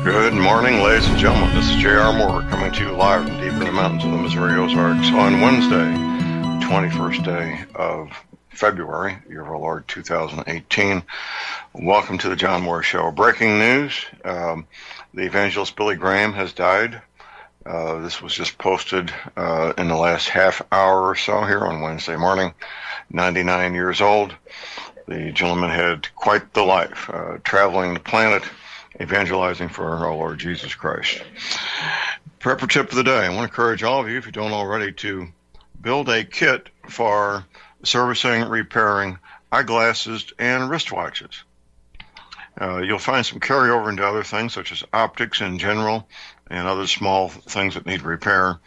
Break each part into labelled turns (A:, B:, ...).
A: Good morning, ladies and gentlemen. This is J.R. Moore coming to you live from deep in the mountains of the Missouri Ozarks on Wednesday, 21st day of February, year of our Lord 2018. Welcome to the John Moore Show. Breaking news, the evangelist Billy Graham has died. This was just posted in the last half hour or so here on Wednesday morning. 99 years old. The gentleman had quite the life, traveling the planet, evangelizing for our Lord Jesus Christ. Prepper tip of the day. I want to encourage all of you, if you don't already, to build a kit for servicing, repairing eyeglasses and wristwatches. You'll find some carryover into other things, such as optics in general and other small things that need repair.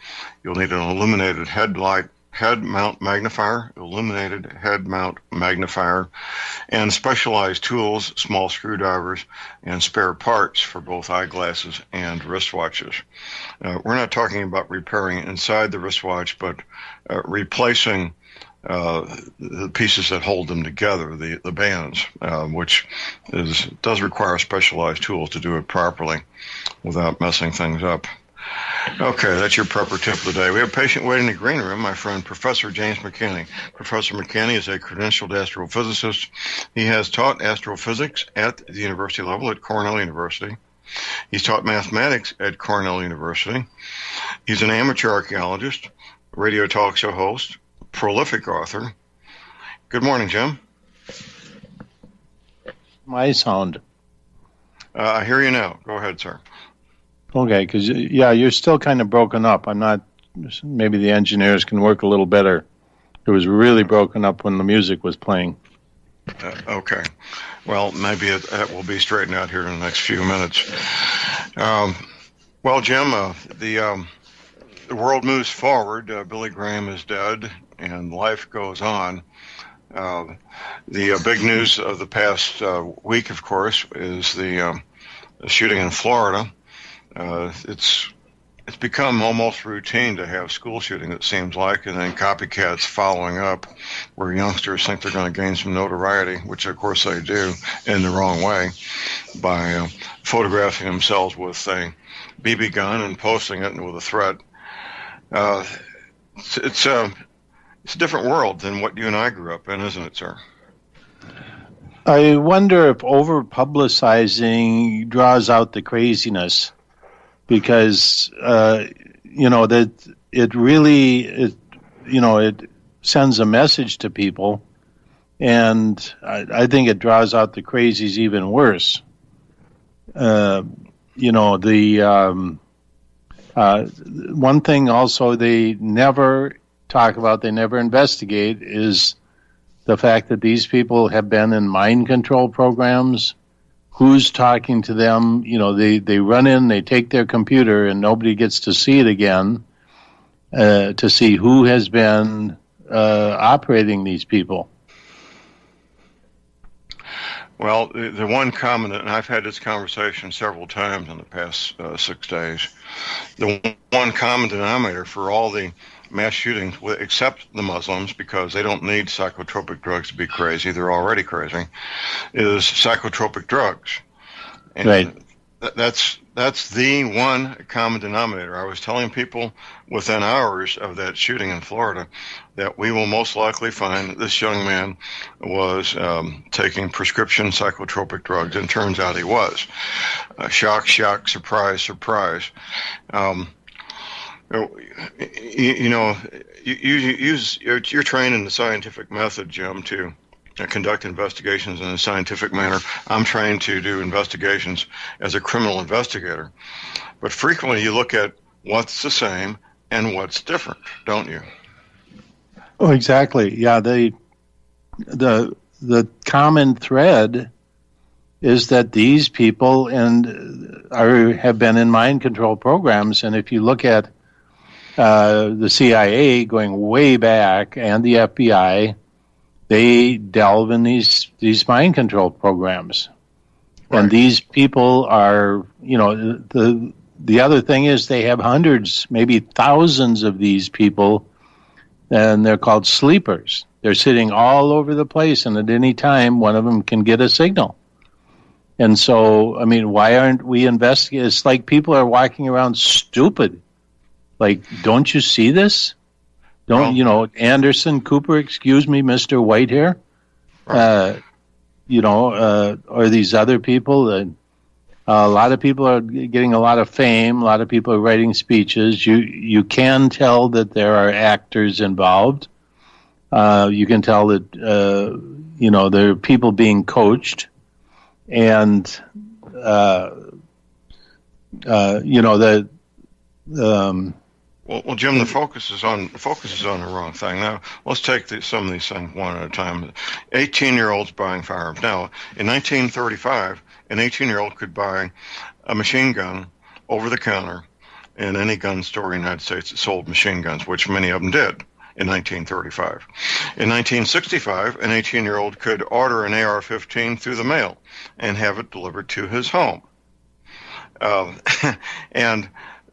A: You'll need an illuminated head mount magnifier, and specialized tools, small screwdrivers, and spare parts for both eyeglasses and wristwatches. We're not talking about repairing inside the wristwatch, but replacing the pieces that hold them together, the bands, which does require specialized tools to do it properly without messing things up. Okay, that's your prepper tip of the day. We have a patient waiting in the green room, my friend, Professor James McKinney. Professor McKinney is a credentialed astrophysicist. He has taught astrophysics at the university level at Cornell University. He's taught mathematics at Cornell University. He's an amateur archaeologist, radio talk show host, prolific author. Good morning, Jim.
B: My sound.
A: I hear you now. Go ahead, sir.
B: Okay, because, you're still kind of broken up. Maybe the engineers can work a little better. It was really broken up when the music was playing.
A: Okay. Well, maybe that will be straightened out here in the next few minutes. Well, Jim, the world moves forward. Billy Graham is dead, and life goes on. The big news of the past week, of course, is the shooting in Florida. It's become almost routine to have school shooting, it seems like, and then copycats following up where youngsters think they're going to gain some notoriety, which of course they do in the wrong way, by photographing themselves with a BB gun and posting it with a threat. It's a different world than what you and I grew up in, isn't it, sir?
B: I wonder if over-publicizing draws out the craziness. Because that it really sends a message to people, and I think it draws out the crazies even worse. One thing also they never talk about, they never investigate, is the fact that these people have been in mind control programs. Who's talking to them? They run in, they take their computer, and nobody gets to see it again to see who has been operating these people.
A: Well, the one common, and I've had this conversation several times in the past 6 days, the one common denominator for all the mass shootings, except the Muslims, because they don't need psychotropic drugs to be crazy, they're already crazy, is psychotropic drugs. And
B: right.
A: That's the one common denominator. I was telling people within hours of that shooting in Florida that we will most likely find that this young man was taking prescription psychotropic drugs, and turns out he was. Shock, surprise, surprise. You're trained in the scientific method, Jim, to conduct investigations in a scientific manner. I'm trained to do investigations as a criminal investigator. But frequently you look at what's the same and what's different, don't you?
B: Oh, exactly. Yeah, the common thread is that these people have been in mind control programs, and if you look at the CIA going way back and the FBI, they delve in these mind control programs. Right. And these people are, the other thing is they have hundreds, maybe thousands of these people, and they're called sleepers. They're sitting all over the place, and at any time, one of them can get a signal. And so, I mean, why aren't we investigating? It's like people are walking around stupid. Like, don't you see this? Don't, Anderson Cooper, excuse me, Mr. Whitehair?
A: Right.
B: Or these other people. A lot of people are getting a lot of fame. A lot of people are writing speeches. You can tell that there are actors involved. You can tell that, there are people being coached. And,
A: Well, Jim, the focus is on the wrong thing. Now, let's take some of these things one at a time. 18-year-olds buying firearms. Now, in 1935, an 18-year-old could buy a machine gun over the counter in any gun store in the United States that sold machine guns, which many of them did in 1935. In 1965, an 18-year-old could order an AR-15 through the mail and have it delivered to his home. And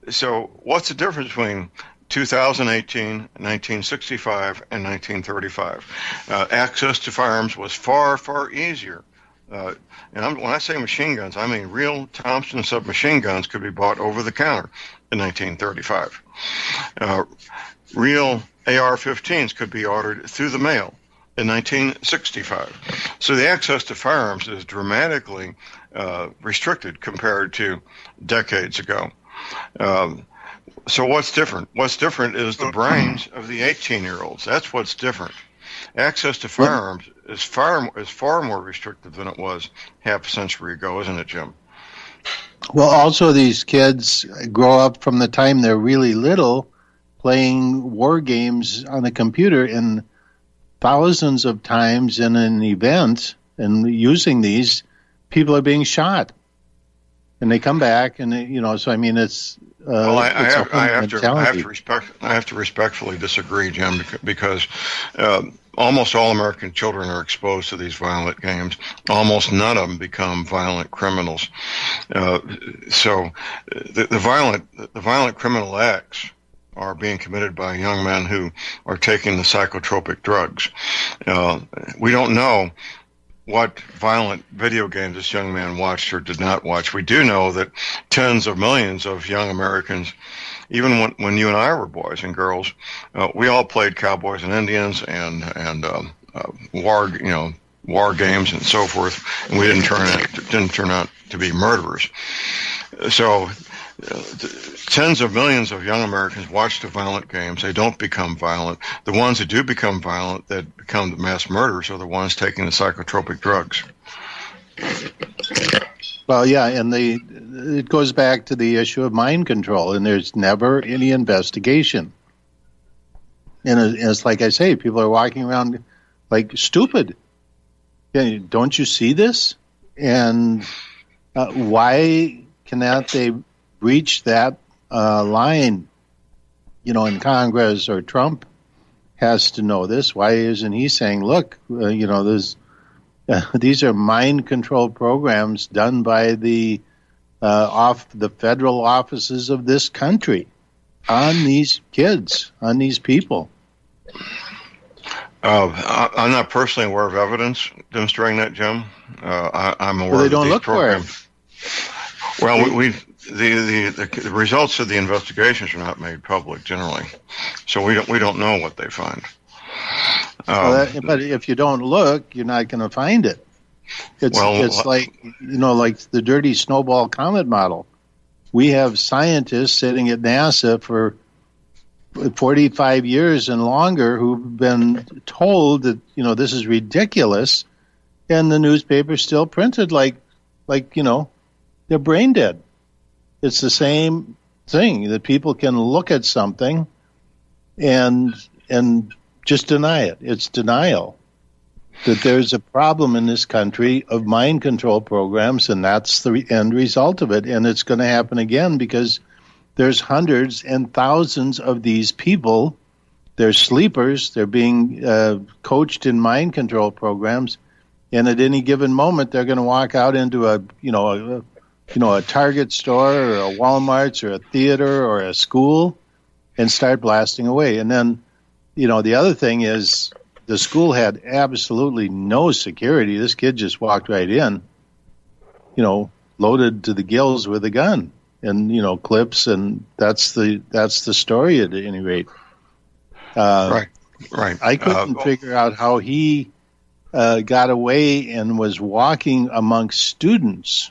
A: so what's the difference between 2018, 1965, and 1935? Access to firearms was far, far easier. When I say machine guns, I mean real Thompson submachine guns could be bought over the counter in 1935. Real AR-15s could be ordered through the mail in 1965. So the access to firearms is dramatically restricted compared to decades ago. So what's different? What's different is the brains of the 18-year-olds. That's what's different. Access to firearms is far more restrictive than it was half a century ago, isn't it, Jim?
B: Well, also these kids grow up from the time they're really little playing war games on the computer, and thousands of times in an event and using these, people are being shot. And they come back, and so I mean, it's.
A: I have to respectfully disagree, Jim, because almost all American children are exposed to these violent games. Almost none of them become violent criminals. So the violent criminal acts are being committed by young men who are taking the psychotropic drugs. We don't know what violent video games this young man watched or did not watch. We do know that tens of millions of young Americans, even when you and I were boys and girls, we all played cowboys and Indians and war games and so forth, and we didn't turn out to be murderers. So tens of millions of young Americans watch the violent games. They don't become violent. The ones that do become violent, that become the mass murderers, are the ones taking the psychotropic drugs.
B: Well, yeah, and it goes back to the issue of mind control, and there's never any investigation. And it's like I say, people are walking around like stupid. Yeah, don't you see this? And why cannot they reach that line, in Congress, or Trump has to know this? Why isn't he saying, look, these are mind control programs done by the federal offices of this country on these kids, on these people?
A: I'm not personally aware of evidence demonstrating that, Jim. I'm aware
B: they
A: of
B: don't
A: these
B: look
A: programs.
B: For it.
A: Well, the results of the investigations are not made public generally, so we don't know what they find.
B: But if you don't look, you're not going to find it. It's like the dirty snowball comet model. We have scientists sitting at NASA for 45 years and longer who've been told that this is ridiculous, and the newspaper still printed like they're brain dead. It's the same thing, that people can look at something and just deny it. It's denial. That there's a problem in this country of mind control programs, and that's the end result of it. And it's going to happen again because there's hundreds and thousands of these people. They're sleepers. They're being coached in mind control programs, and at any given moment, they're going to walk out into a Target store or a Walmart's or a theater or a school and start blasting away. And then, the other thing is the school had absolutely no security. This kid just walked right in. loaded to the gills with a gun and clips, and that's the story at any rate.
A: Right.
B: I couldn't figure out how he got away and was walking amongst students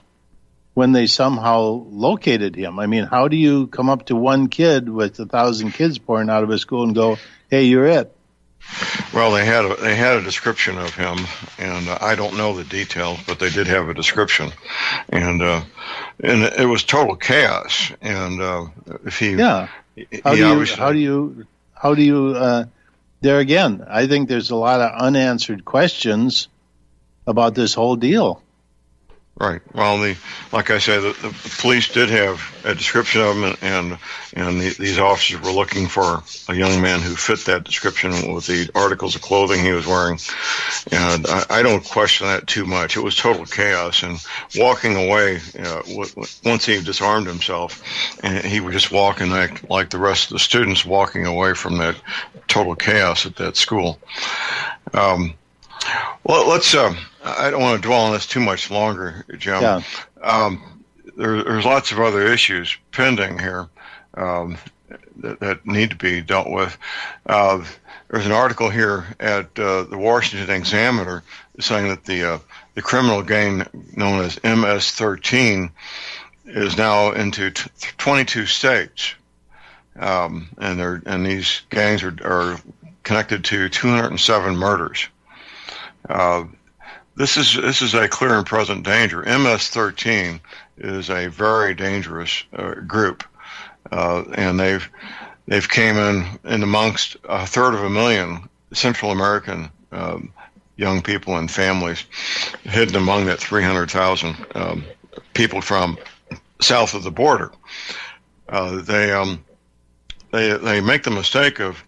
B: when they somehow located him. I mean, how do you come up to one kid with 1,000 kids pouring out of a school and go, "Hey, you're it"?
A: Well, they had a description of him, and I don't know the details, but they did have a description, and it was total chaos. And
B: how do you there again? I think there's a lot of unanswered questions about this whole deal.
A: Right. Well, like I say, the police did have a description of him, and these officers were looking for a young man who fit that description with the articles of clothing he was wearing. And I don't question that too much. It was total chaos. And walking away, once he disarmed himself, and he would just walk and act like the rest of the students walking away from that total chaos at that school. Well, let's. I don't want to dwell on this too much longer, Jim. Yeah. There's lots of other issues pending here that need to be dealt with. There's an article here at the Washington Examiner saying that the criminal gang known as MS-13 is now into 22 states, and these gangs are connected to 207 murders. This is a clear and present danger. MS-13 is a very dangerous group, and they've came in amongst 1/3 Central American young people and families, hidden among that 300,000 people from south of the border. They make the mistake of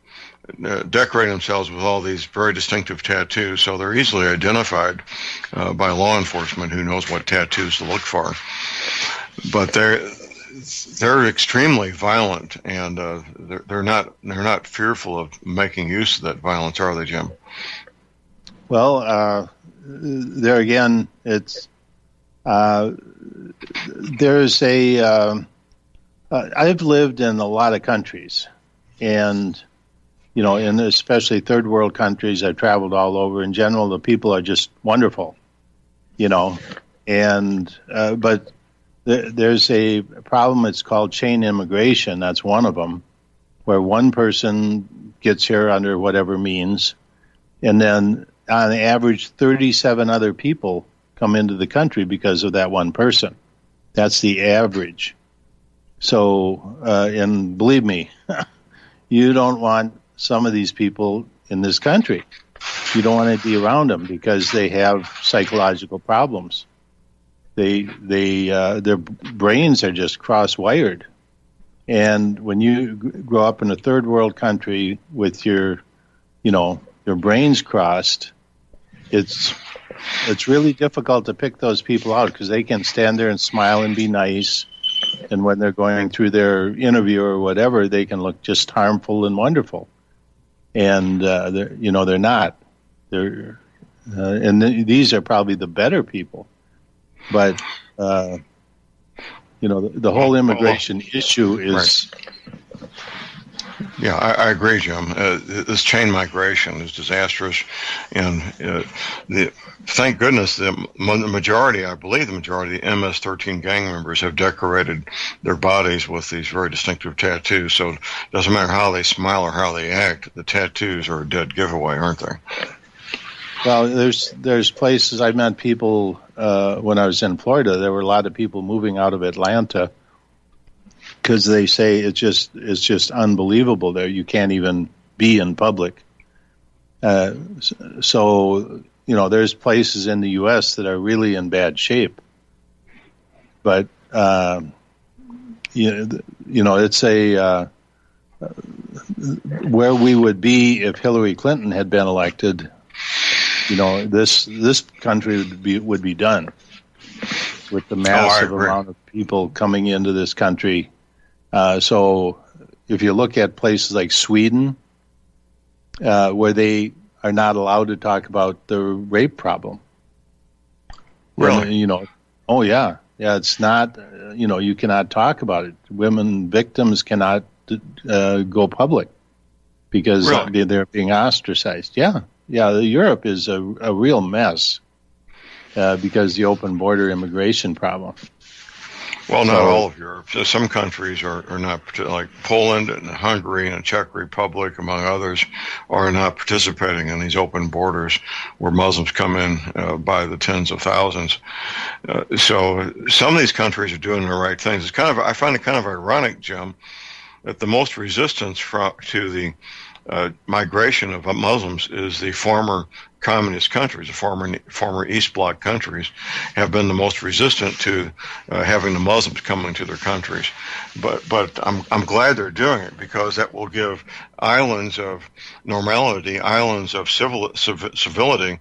A: decorating themselves with all these very distinctive tattoos, so they're easily identified by law enforcement who knows what tattoos to look for. But they're extremely violent, and they're not fearful of making use of that violence, are they, Jim?
B: Well, there again, it's there's a I've lived in a lot of countries, and in especially third world countries, I've traveled all over. In general, the people are just wonderful, and but there's a problem. It's called chain immigration. That's one of them, where one person gets here under whatever means, and then on average, 37 other people come into the country because of that one person. That's the average. So, and believe me, you don't want some of these people in this country. You don't want to be around them because they have psychological problems. Their brains are just cross-wired. And when you grow up in a third world country with your brains crossed, it's really difficult to pick those people out because they can stand there and smile and be nice. And when they're going through their interview or whatever, they can look just harmful and wonderful. And they're not. These are probably the better people. But the whole immigration issue is.
A: Right. Yeah, I agree, Jim. This chain migration is disastrous, and thank goodness the majority of the MS-13 gang members have decorated their bodies with these very distinctive tattoos. So it doesn't matter how they smile or how they act, the tattoos are a dead giveaway, aren't they?
B: Well, there's places I met people when I was in Florida. There were a lot of people moving out of Atlanta because they say it's just unbelievable there. You can't even be in public. So there's places in the U.S. that are really in bad shape. But it's where we would be if Hillary Clinton had been elected. This country would be done with the massive amount of people coming into this country. So if you look at places like Sweden, where they are not allowed to talk about the rape problem,
A: really,
B: Oh, yeah. Yeah, it's not, you cannot talk about it. Women victims cannot go public because
A: Really?
B: they're being ostracized. Yeah. Yeah, Europe is a real mess because the open border immigration problem.
A: Well, not
B: So,
A: all of Europe. So some countries are not, like Poland and Hungary and the Czech Republic, among others, are not participating in these open borders where Muslims come in by the tens of thousands. So some of these countries are doing the right things. I find it kind of ironic, Jim, that the most resistance to the migration of Muslims is the former communist countries, the former East Bloc countries, have been the most resistant to having the Muslims coming to their countries. But I'm glad they're doing it because that will give islands of normality, islands of civility,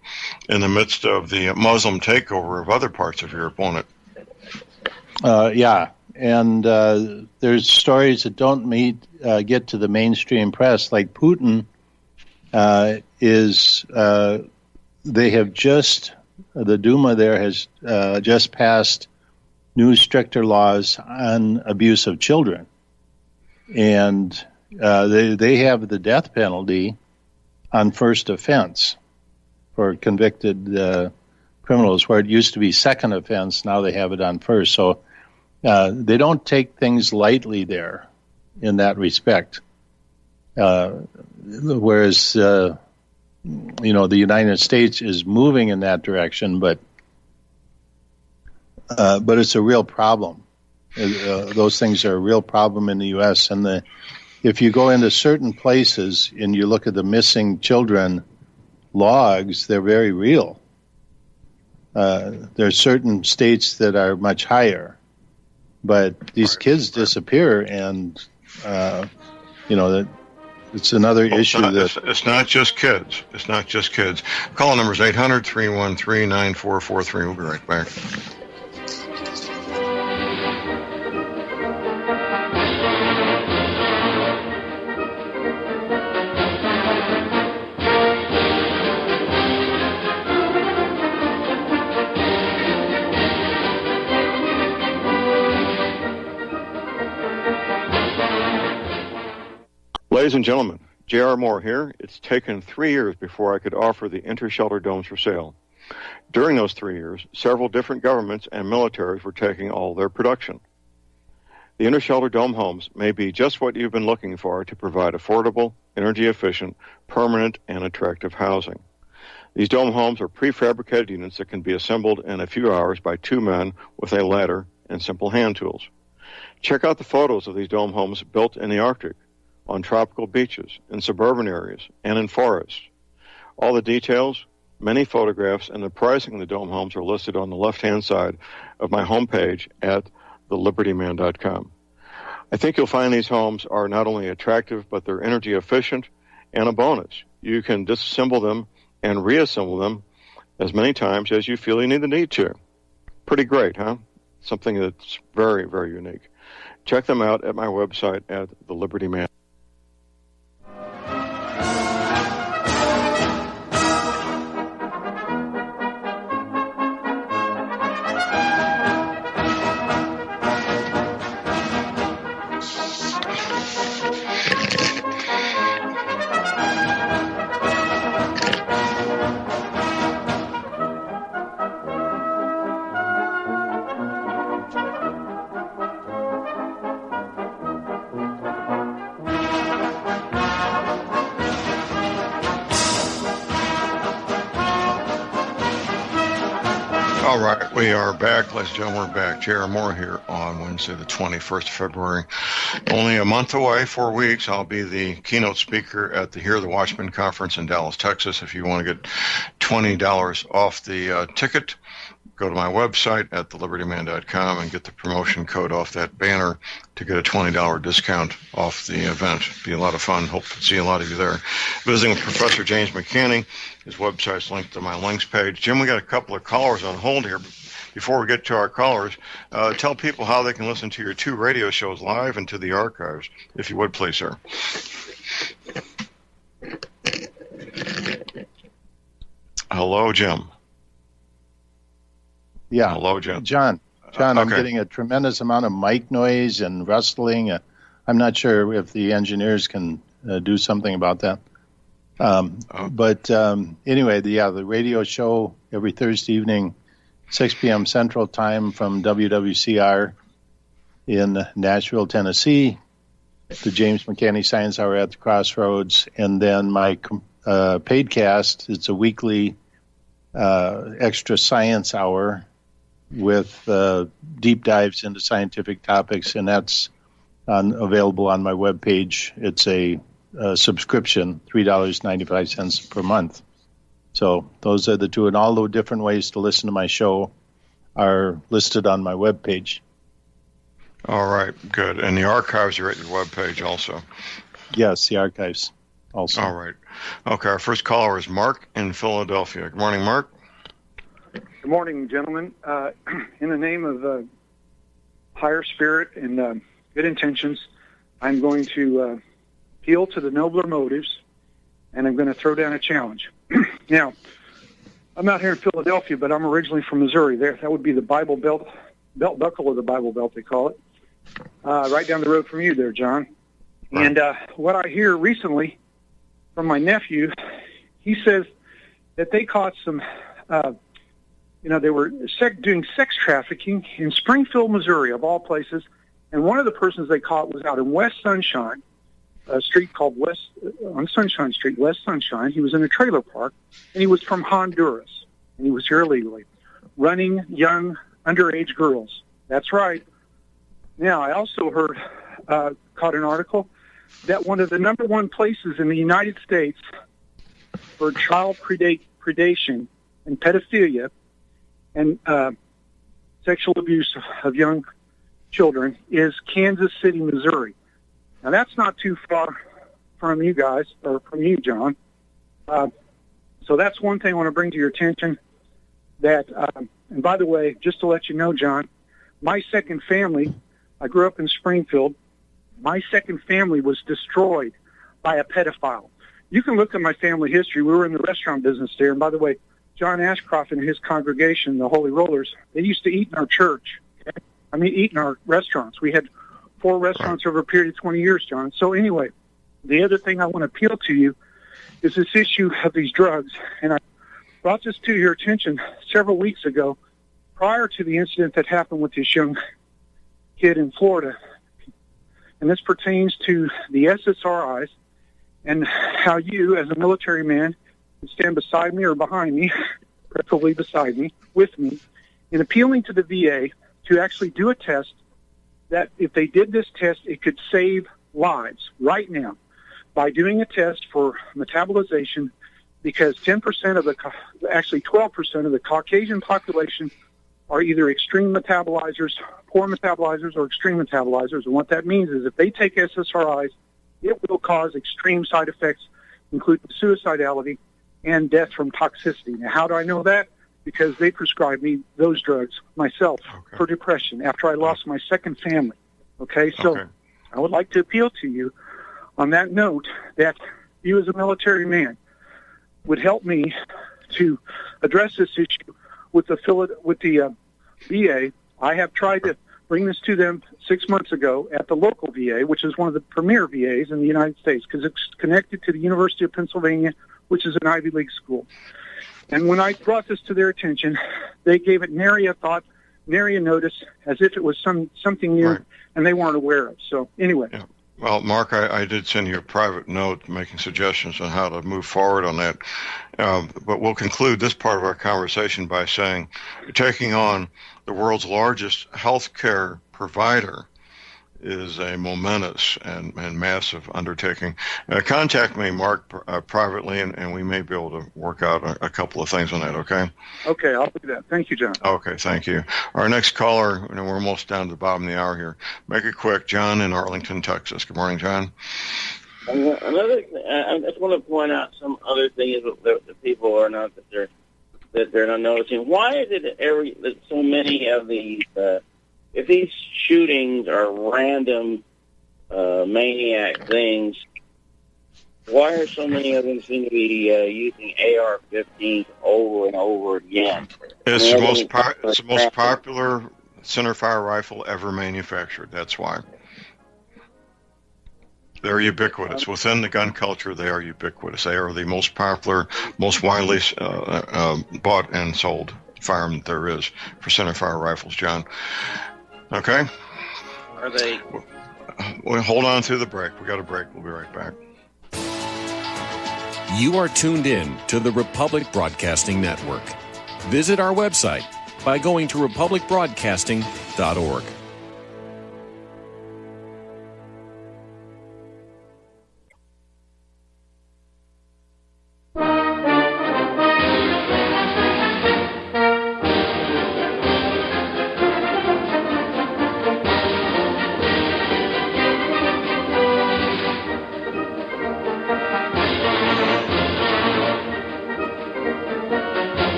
A: in the midst of the Muslim takeover of other parts of Europe, won't it?
B: yeah. And there's stories that don't get to the mainstream press, like Putin the Duma there has just passed new stricter laws on abuse of children. And they have the death penalty on first offense for convicted criminals, where it used to be second offense. Now they have it on first. So they don't take things lightly there in that respect. Whereas, the United States is moving in that direction, but it's a real problem. Those things are a real problem in the U.S. And if you go into certain places and you look at the missing children logs, they're very real. There are certain states that are much higher. But these kids disappear, and it's another issue.
A: It's not just kids. It's not just kids. Call number is 800-313-9443. We'll be right back. Ladies and gentlemen, J.R. Moore here. It's taken 3 years before I could offer the inter-shelter domes for sale. During those 3 years, several different governments and militaries were taking all their production. The inter-shelter dome homes may be just what you've been looking for to provide affordable, energy-efficient, permanent, and attractive housing. These dome homes are prefabricated units that can be assembled in a few hours by 2 men with a ladder and simple hand tools. Check out the photos of these dome homes built in the Arctic, on tropical beaches, in suburban areas, and in forests. All the details, many photographs, and the pricing of the dome homes are listed on the left-hand side of my homepage at thelibertyman.com. I think you'll find these homes are not only attractive, but they're energy efficient, and a bonus. You can disassemble them and reassemble them as many times as you feel you need to. Pretty great, huh? Something that's very, very unique. Check them out at my website at thelibertyman. All right, we are back, ladies and gentlemen. We're back. J.R. Moore here on Wednesday, the 21st of February. Only a month away, 4 weeks, I'll be the keynote speaker at the Hear the Watchman conference in Dallas, Texas. If you want to get $20 off the ticket, go to my website at thelibertyman.com and get the promotion code off that banner to get a $20 discount off the event. It'll be a lot of fun. Hope to see a lot of you there. Visiting with Professor James McCanney. His website's linked to my links page. Jim, we got a couple of callers on hold here. Before we get to our callers, tell people how they can listen to your 2 radio shows live and to the archives, if you would, please, sir. Hello, Jim.
B: Yeah.
A: Hello, John.
B: John, I'm
A: Okay.
B: getting a tremendous amount of mic noise and rustling. I'm not sure if the engineers can do something about that. But anyway, the radio show every Thursday evening, 6 p.m. Central Time from WWCR in Nashville, Tennessee, the James McCanney Science Hour at the Crossroads, and then my paid cast. It's a weekly extra science hour with deep dives into scientific topics, and that's available on my webpage. It's a subscription, $3.95 per month. So those are the two, and all the different ways to listen to my show are listed on my webpage.
A: All right, good. And the archives are at your webpage also.
B: Yes, the archives also.
A: All right. Okay, our first caller is Mark in Philadelphia. Good morning, Mark.
C: Good morning, gentlemen. In the name of higher spirit and good intentions, I'm going to appeal to the nobler motives, and I'm going to throw down a challenge. Now, I'm out here in Philadelphia, but I'm originally from Missouri. That would be the Bible Belt buckle of the Bible Belt, they call it, right down the road from you there, John.
A: Right.
C: And what I hear recently from my nephew, he says that they caught some, they were doing sex trafficking in Springfield, Missouri, of all places. And one of the persons they caught was out in West Sunshine, a street called on Sunshine Street, West Sunshine. He was in a trailer park, and he was from Honduras, and he was here illegally, running young underage girls. That's right. Now, I also caught an article that one of the number one places in the United States for child predation and pedophilia and sexual abuse of young children is Kansas City, Missouri. Now, that's not too far from you guys, or from you, John. So that's one thing I want to bring to your attention. That, and by the way, just to let you know, John, my second family, I grew up in Springfield. My second family was destroyed by a pedophile. You can look at my family history. We were in the restaurant business there. And by the way, John Ashcroft and his congregation, the Holy Rollers, they used to eat in our church. Okay? I mean, eat in our restaurants. We had 4 restaurants over a period of 20 years, John. So anyway, the other thing I want to appeal to you is this issue of these drugs. And I brought this to your attention several weeks ago prior to the incident that happened with this young kid in Florida. And this pertains to the SSRIs and how you, as a military man, can stand beside me or behind me, preferably beside me, with me, in appealing to the VA to actually do a test that if they did this test, it could save lives right now by doing a test for metabolization, because 10% of actually 12% of the Caucasian population are either extreme metabolizers, poor metabolizers, or extreme metabolizers. And what that means is if they take SSRIs, it will cause extreme side effects, including suicidality and death from toxicity. Now, how do I know that? Because they prescribed me those drugs myself for depression after I lost my second family. Okay, so I would like to appeal to you on that note that you as a military man would help me to address this issue with the VA. I have tried to bring this to them 6 months ago at the local VA, which is one of the premier VAs in the United States, because it's connected to the University of Pennsylvania, which is an Ivy League school. And when I brought this to their attention, they gave it nary a thought, nary a notice, as if it was something new, and they weren't aware of. So anyway.
A: Yeah. Well, Mark, I did send you a private note making suggestions on how to move forward on that. But we'll conclude this part of our conversation by saying taking on the world's largest healthcare provider is a momentous and massive undertaking. Contact me, Mark, privately, and we may be able to work out a couple of things on that, okay?
C: Okay, I'll do that. Thank you, John.
A: Okay, thank you. Our next caller, we're almost down to the bottom of the hour here. Make it quick. John in Arlington, Texas. Good morning, John.
D: Another thing, I just want to point out some other things that people are not, that they're not noticing. Why is it that so many of these, if these shootings are random maniac things, why are so many of them seem to be using AR-15s over and over again?
A: It's the most popular centerfire rifle ever manufactured. That's why. They're ubiquitous. Within the gun culture, they are ubiquitous. They are the most popular, most widely bought and sold firearm that there is for centerfire rifles, John. Okay?
D: Are they?
A: Well, hold on through the break. We got a break. We'll be right back.
E: You are tuned in to the Republic Broadcasting Network. Visit our website by going to republicbroadcasting.org.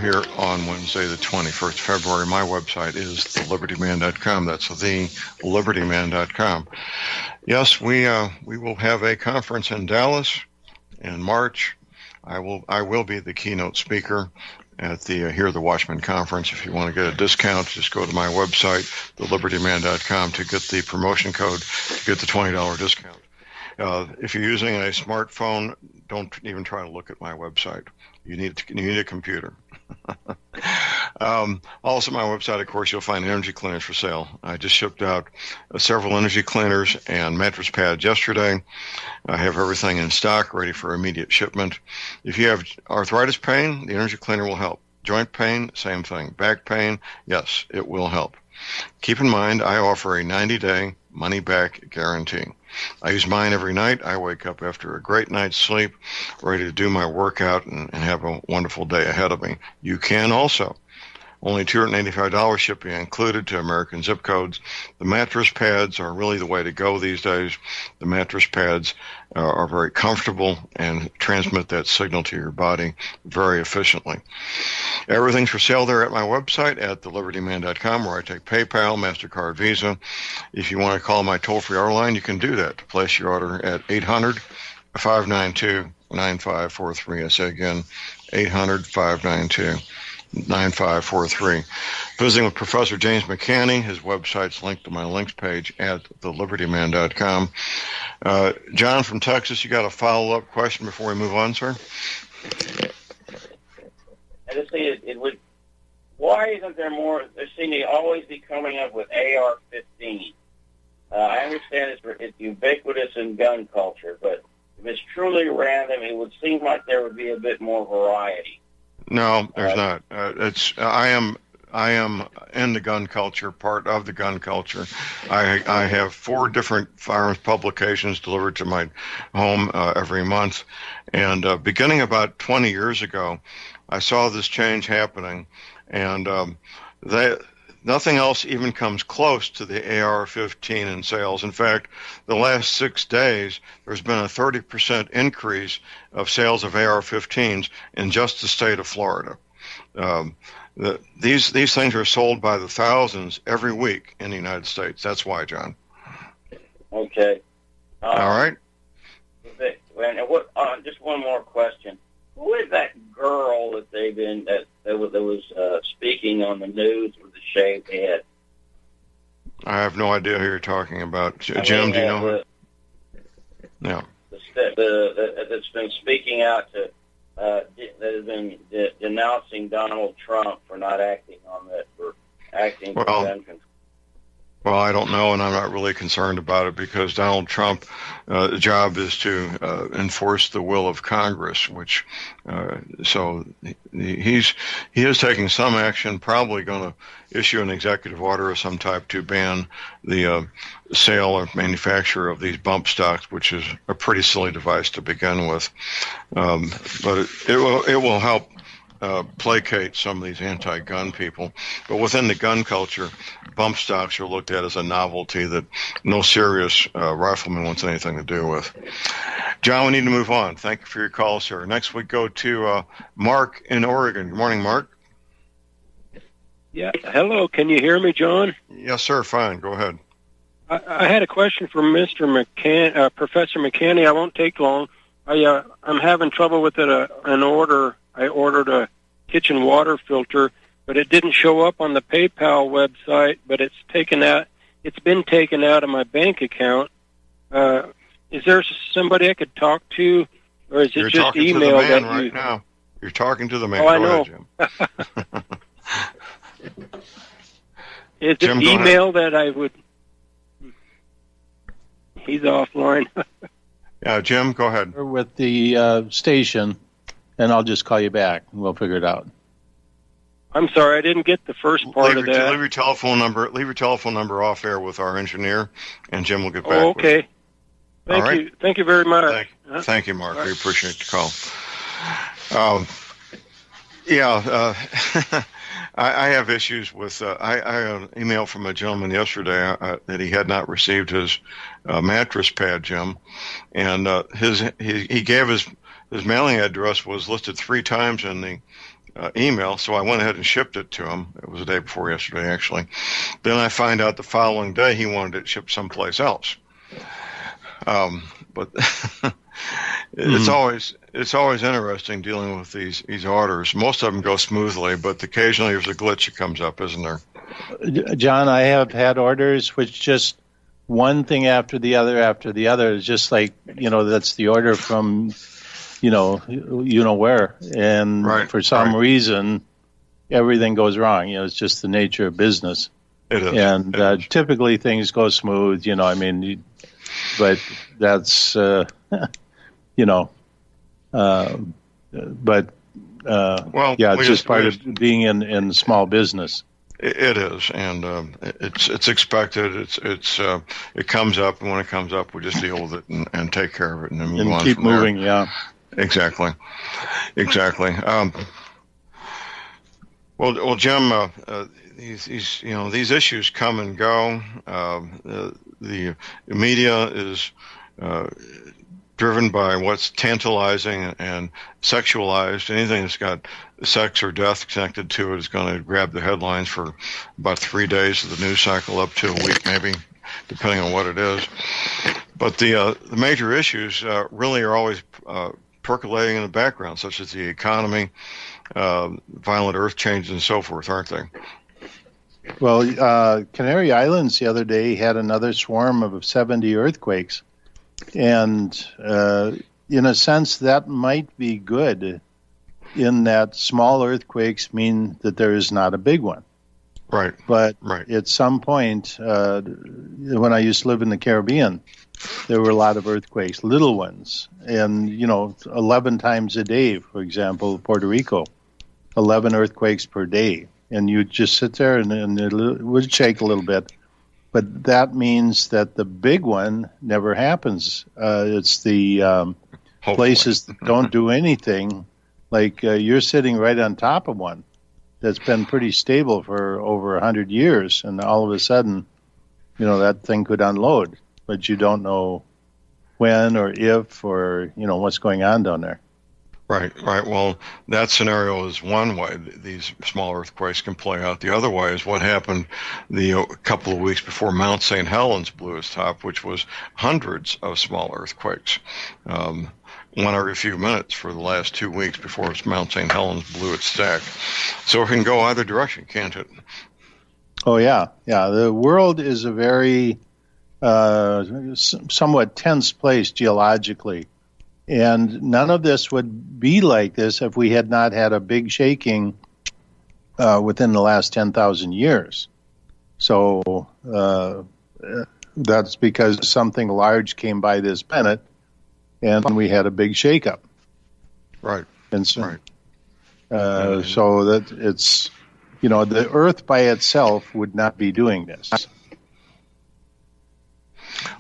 A: Here on Wednesday, the 21st February. My website is thelibertyman.com. That's thelibertyman.com. Yes, we will have a conference in Dallas in March. I will be the keynote speaker at the Hear the Watchman conference. If you want to get a discount, just go to my website, thelibertyman.com, to get the promotion code to get the $20 discount. If you're using a smartphone, don't even try to look at my website. You need a computer. Also, my website, of course, you'll find energy cleaners for sale. I just shipped out several energy cleaners and mattress pads yesterday. I have everything in stock, ready for immediate shipment. If you have arthritis pain, the energy cleaner will help. Joint pain, same thing. Back pain, yes, it will help. Keep in mind, I offer a 90-day money-back guarantee. I use mine every night. I wake up after a great night's sleep, ready to do my workout and have a wonderful day ahead of me. You can also. Only $285 shipping included to American zip codes. The mattress pads are really the way to go these days. The mattress pads are very comfortable and transmit that signal to your body very efficiently. Everything's for sale there at my website at thelibertyman.com, where I take PayPal, MasterCard, Visa. If you want to call my toll-free order line, you can do that to place your order at 800-592-9543. I say again, 800-592-9543. 9543. Visiting with Professor James McCanney. His website's linked to my links page at thelibertyman.com. John from Texas, you got a follow-up question before we move on, sir?
D: I just think it would. Why isn't there more? There seem to always be coming up with AR-15. I understand it's ubiquitous in gun culture, but if it's truly random, it would seem like there would be a bit more variety.
A: No, there's not. I am in the gun culture, part of the gun culture. I have 4 different firearms publications delivered to my home every month, and beginning about 20 years ago, I saw this change happening, and nothing else even comes close to the AR-15 in sales. In fact, the last 6 days, there's been a 30% increase of sales of AR-15s in just the state of Florida. These things are sold by the thousands every week in the United States. That's why, John.
D: Okay.
A: All right.
D: Just one more question. Who is that girl that was speaking on the news with the shaved head?
A: I have no idea who you're talking about. Jim, do you know her? No.
D: That's been speaking out to, that has been denouncing Donald Trump for not acting on that, for acting for gun control.
A: Well, I don't know, and I'm not really concerned about it because Donald Trump, the job is to enforce the will of Congress, which so he is taking some action, probably going to issue an executive order of some type to ban the sale or manufacture of these bump stocks, which is a pretty silly device to begin with. But it will help placate some of these anti-gun people. But within the gun culture, bump stocks are looked at as a novelty that no serious rifleman wants anything to do with. John, we need to move on. Thank you for your call, sir. Next we go to Mark in Oregon. Good morning, Mark.
F: Yeah, hello. Can you hear me, John?
A: Yes, sir. Fine. Go ahead.
F: I had a question for Mr. Professor McCanny. I won't take long. I'm having trouble with an order. I ordered a kitchen water filter, but it didn't show up on the PayPal website. But it's been taken out of my bank account. Is there somebody I could talk to, or is it
A: You're
F: just
A: talking
F: email
A: to the man
F: that
A: right now. You're talking to the man.
F: Oh, I
A: Go
F: know.
A: ahead, Jim.
F: Is it
A: Jim, go
F: email that I would? He's offline.
A: Yeah, Jim, go ahead.
B: With the station, and I'll just call you back, and we'll figure it out.
F: I'm sorry, I didn't get the first part of that.
A: Leave your telephone number. Leave your telephone number off air with our engineer, and Jim will get back.
F: Oh, okay.
A: With you.
F: Thank
A: All right.
F: you. Thank you very much.
A: Thank you, Mark. We appreciate the call. I have issues with. I got an email from a gentleman yesterday that he had not received his mattress pad, Jim, and he gave his mailing address was listed 3 times in the email, so I went ahead and shipped it to him. It was the day before yesterday, actually. Then I find out the following day he wanted it shipped someplace else. But it's always interesting dealing with these orders. Most of them go smoothly, but occasionally there's a glitch that comes up, isn't there?
B: John, I have had orders which just one thing after the other is just like, that's the order from, where. And
A: Right,
B: for some reason, everything goes wrong. It's just the nature of business.
A: It is.
B: And typically things go smooth, but that's, but it's just part of being in small business.
A: It is, and it's expected. It comes up, and when it comes up, we just deal with it and take care of it, and then move on.
B: Keep moving. There. Yeah,
A: exactly. Well, Jim, these issues come and go. The media is driven by what's tantalizing and sexualized. Anything that's got sex or death connected to it is going to grab the headlines for about 3 days of the news cycle, up to a week maybe, depending on what it is. But the major issues really are always percolating in the background, such as the economy, violent earth changes, and so forth, aren't they?
B: Well, Canary Islands the other day had another swarm of 70 earthquakes. And in a sense, that might be good in that small earthquakes mean that there is not a big one.
A: Right.
B: But at some point, when I used to live in the Caribbean, there were a lot of earthquakes, little ones. And, 11 times a day, for example, Puerto Rico, 11 earthquakes per day. And you'd just sit there and it would shake a little bit. But that means that the big one never happens. It's the places that don't do anything, like you're sitting right on top of one that's been pretty stable for over 100 years, and all of a sudden, that thing could unload, but you don't know when or if or, what's going on down there.
A: Right. Well, that scenario is one way these small earthquakes can play out. The other way is what happened a couple of weeks before Mount St. Helens blew its top, which was hundreds of small earthquakes, one every few minutes for the last 2 weeks before Mount St. Helens blew its stack. So it can go either direction, can't it?
B: Oh, yeah. Yeah, the world is a very somewhat tense place geologically. And none of this would be like this if we had not had a big shaking within the last 10,000 years. So that's because something large came by this planet, and we had a big shakeup.
A: Right.
B: And so, so that it's, the Earth by itself would not be doing this.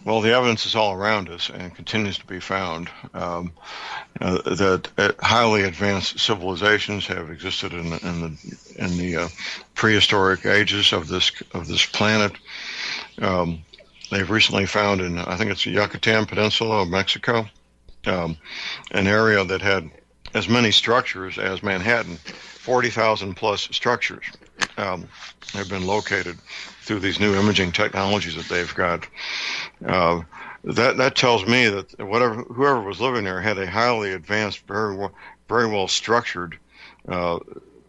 A: Well, the evidence is all around us and continues to be found that highly advanced civilizations have existed in the prehistoric ages of this planet. They've recently found in, I think it's the Yucatan Peninsula of Mexico, an area that had as many structures as Manhattan, 40,000 plus structures. have been located through these new imaging technologies that they've got. That tells me that whoever was living there had a highly advanced, very well structured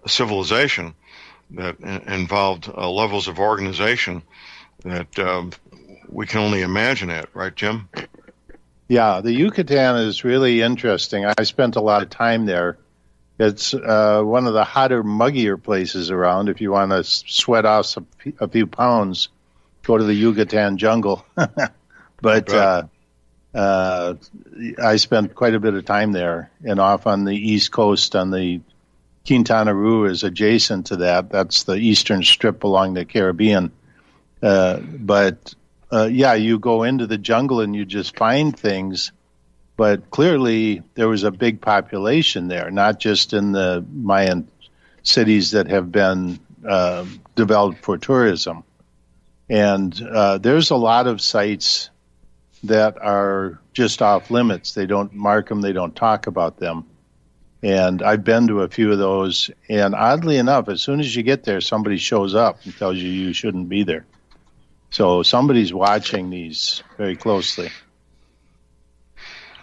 A: civilization that involved levels of organization that we can only imagine at, right, Jim?
B: Yeah, the Yucatan is really interesting. I spent a lot of time there. It's one of the hotter, muggier places around. If you want to sweat off a few pounds, go to the Yucatan jungle. But I spent quite a bit of time there, and off on the East Coast on the Quintana Roo is adjacent to that. That's the eastern strip along the Caribbean. You go into the jungle and you just find things. But clearly there was a big population there, not just in the Mayan cities that have been developed for tourism. And there's a lot of sites that are just off limits. They don't mark them. They don't talk about them. And I've been to a few of those. And oddly enough, as soon as you get there, somebody shows up and tells you shouldn't be there. So somebody's watching these very closely.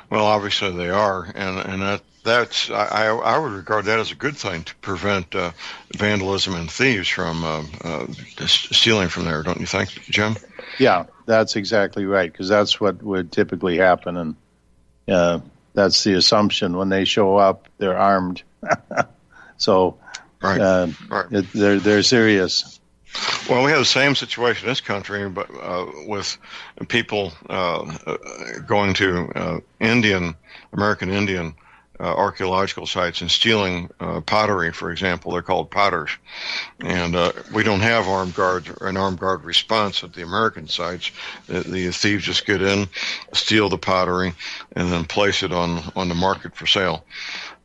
A: Well, obviously they are, and that's I would regard that as a good thing to prevent vandalism and thieves from stealing from there, don't you think, Jim?
B: Yeah, that's exactly right, because that's what would typically happen, and that's the assumption. When they show up, they're armed. So
A: right.
B: They're serious.
A: Well, we have the same situation in this country, but with people going to American Indian archaeological sites and stealing pottery, for example. They're called potters. And we don't have an armed guard response at the American sites. The thieves just get in, steal the pottery, and then place it on the market for sale,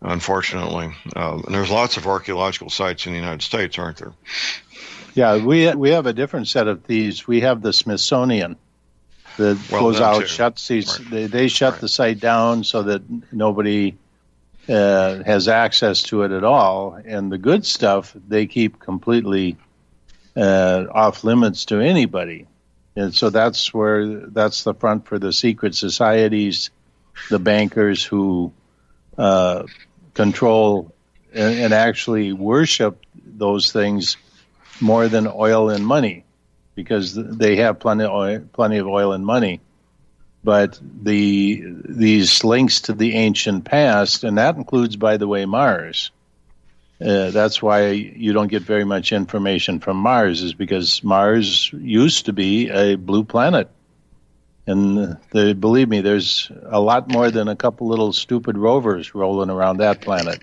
A: unfortunately. And there's lots of archaeological sites in the United States, aren't there?
B: Yeah, we have a different set of thieves. We have the Smithsonian that goes out, shuts these. Right. They shut the site down so that nobody has access to it at all. And the good stuff they keep completely off limits to anybody. And so that's the front for the secret societies, the bankers who control and actually worship those things more than oil and money, because they have plenty of oil and money. But these links to the ancient past, and that includes, by the way, Mars. That's why you don't get very much information from Mars, is because Mars used to be a blue planet. And believe me, there's a lot more than a couple little stupid rovers rolling around that planet.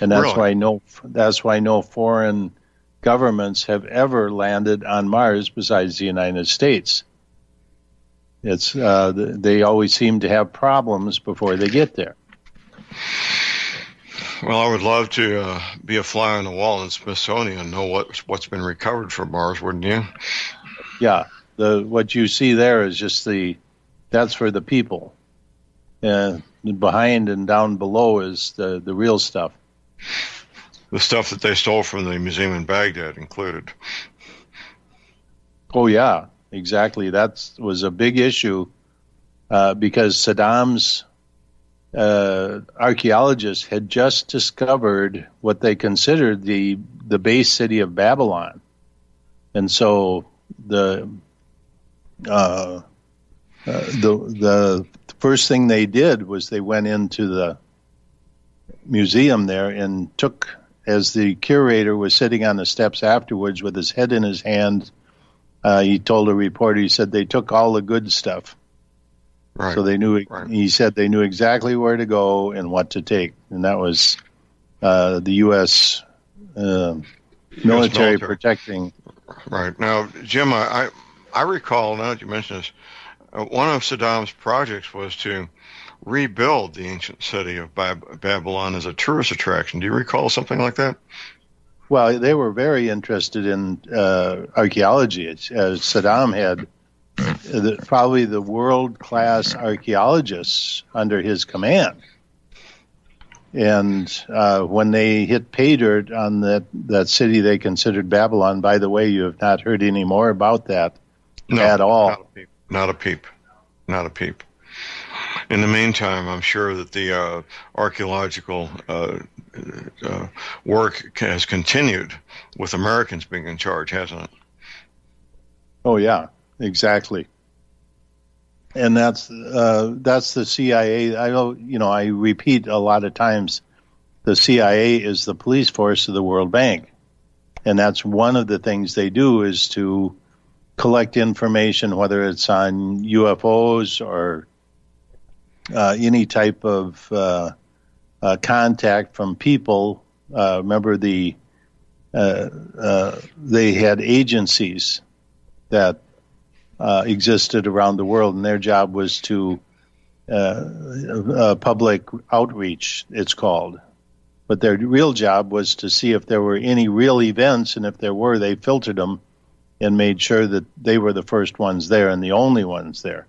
B: And that's really? That's why no foreign governments have ever landed on Mars besides the United States. It's they always seem to have problems before they get there.
A: Well, I would love to be a fly on the wall in Smithsonian and know what's been recovered from Mars, wouldn't you?
B: Yeah, what you see there is just that's for the people. Behind and down below is the real stuff.
A: The stuff that they stole from the museum in Baghdad included.
B: Oh, yeah, exactly. That was a big issue because Saddam's archaeologists had just discovered what they considered the base city of Babylon. And so the first thing they did was they went into the museum there and took, as the curator was sitting on the steps afterwards with his head in his hand, he told a reporter, he said they took all the good stuff. Right. So they knew. Right. He said they knew exactly where to go and what to take, and that was the U.S. military protecting.
A: Right. Now, Jim, I recall, now that you mention this, one of Saddam's projects was to rebuild the ancient city of Babylon as a tourist attraction. Do you recall something like that?
B: Well, they were very interested in archaeology. Saddam had probably the world-class archaeologists under his command. And when they hit pay dirt on that city they considered Babylon, by the way, you have not heard any more about that at all.
A: Not a peep. Not a peep. In the meantime, I'm sure that the archaeological work has continued with Americans being in charge, hasn't it?
B: Oh, yeah, exactly. And that's the CIA. I repeat a lot of times, the CIA is the police force of the World Bank. And that's one of the things they do is to collect information, whether it's on UFOs or any type of contact from people. Remember, they had agencies that existed around the world, and their job was to public outreach, it's called. But their real job was to see if there were any real events, and if there were, they filtered them and made sure that they were the first ones there and the only ones there.